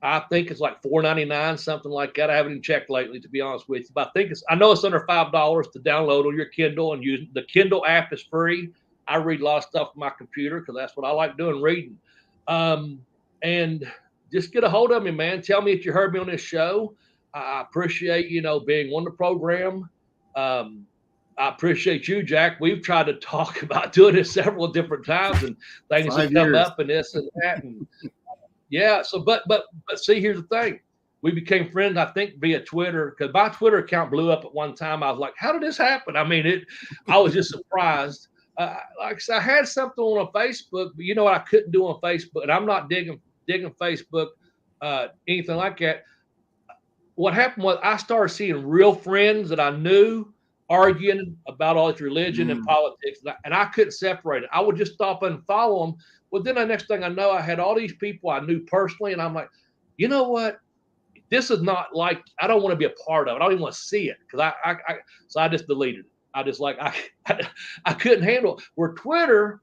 I think it's like $4.99, something like that. I haven't even checked lately, to be honest with you. But I know it's under $5 to download on your Kindle, and use the Kindle app is free. I read a lot of stuff on my computer because that's what I like doing, reading. And just get a hold of me, man. Tell me if you heard me on this show. I appreciate, being on the program. I appreciate you, Jack. We've tried to talk about doing this several different times, and things have come up and this and that. And yeah. So, but see, here's the thing. We became friends, I think, via Twitter, because my Twitter account blew up at one time. I was like, how did this happen? I mean, I was just surprised. Like I said, I had something on Facebook, but you know what I couldn't do on Facebook, and I'm not digging Facebook, anything like that. What happened was I started seeing real friends that I knew arguing about all this religion and politics, and I couldn't separate it. I would just stop and follow them. Well, then the next thing I know, I had all these people I knew personally, and I'm like, you know what? This is not like, I don't want to be a part of it. I don't even want to see it, because so I just deleted it. I just I couldn't handle it. Where Twitter,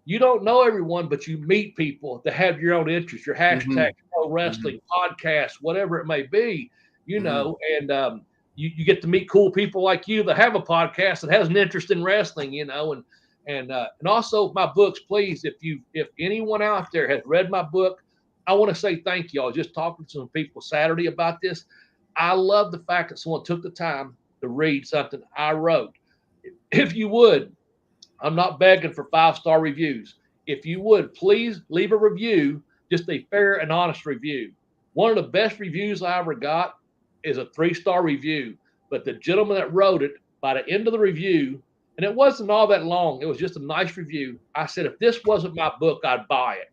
you don't know everyone, but you meet people that have your own interests, your hashtag, pro wrestling, podcast, whatever it may be, and you get to meet cool people like you that have a podcast that has an interest in wrestling, and also my books, please, if anyone out there has read my book, I want to say thank you. I was just talking to some people Saturday about this. I love the fact that someone took the time to read something I wrote. If you would, I'm not begging for 5-star reviews. If you would, please leave a review, just a fair and honest review. One of the best reviews I ever got is a 3-star review. But the gentleman that wrote it, by the end of the review, and it wasn't all that long, it was just a nice review. I said, if this wasn't my book, I'd buy it.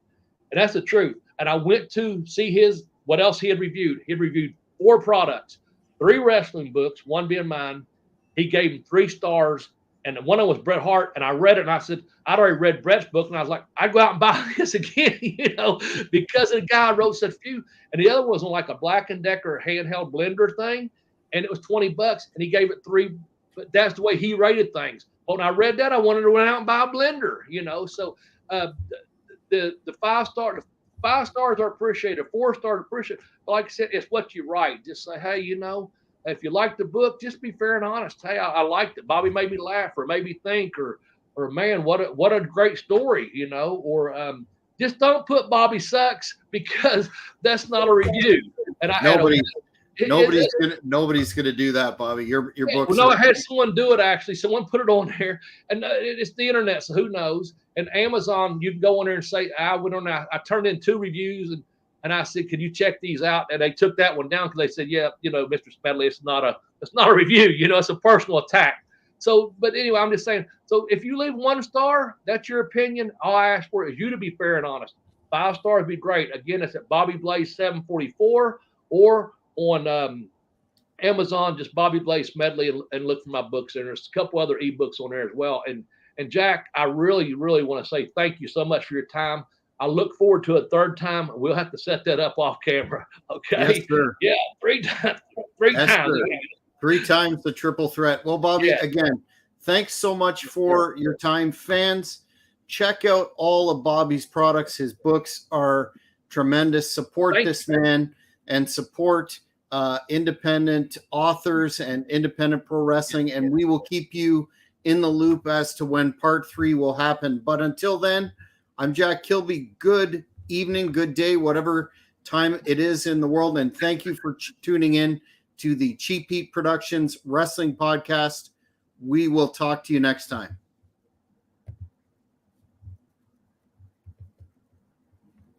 And that's the truth. And I went to see what else he had reviewed. He had reviewed 4 products, 3 wrestling books, 1 being mine. He gave him 3 stars. And one of them was Bret Hart, and I read it, and I said, I'd already read Bret's book, and I was like, I'd go out and buy this again, because the guy wrote such few. And the other one was on like a Black & Decker handheld blender thing, and it was $20, and he gave it 3. But that's the way he rated things. But when I read that, I wanted to run out and buy a blender, So the 5 stars are appreciated, 4 stars are appreciated. But like I said, it's what you write. Just say, hey, if you like the book, just be fair and honest. Hey, I liked it. Bobby made me laugh, or made me think, or man, what a great story, or just don't put Bobby sucks, because that's not a review. And nobody's gonna do that, Bobby. Your book. Well, no, I had someone do it actually. Someone put it on there, and it's the internet, so who knows? And Amazon, you can go on there and say, I went on. I turned in 2 reviews, and I said, can you check these out? And they took that one down because they said, yeah, Mr. Smedley, it's not a review. It's a personal attack. So, but anyway, I'm just saying. So if you leave 1 star, that's your opinion. All I ask for is you to be fair and honest. 5 stars would be great. Again, it's at Bobby Blaze 744, or on Amazon, just Bobby Blaze Smedley, and look for my books. And there's a couple other ebooks on there as well. And Jack, I really, really want to say thank you so much for your time. I look forward to a 3rd time. We'll have to set that up off camera. Okay. Yes, sir. Yeah. 3 times. 3 times. Sir. 3 times the triple threat. Well, Bobby, again, Thanks so much for your time, fans. Check out all of Bobby's products. His books are tremendous. Support this man and support independent authors and independent pro wrestling, and we will keep you in the loop as to when part 3 will happen. But until then, I'm Jack Kilby. Good evening, good day, whatever time it is in the world, and thank you for tuning in to the Cheap Heat Productions Wrestling Podcast. We will talk to you next time.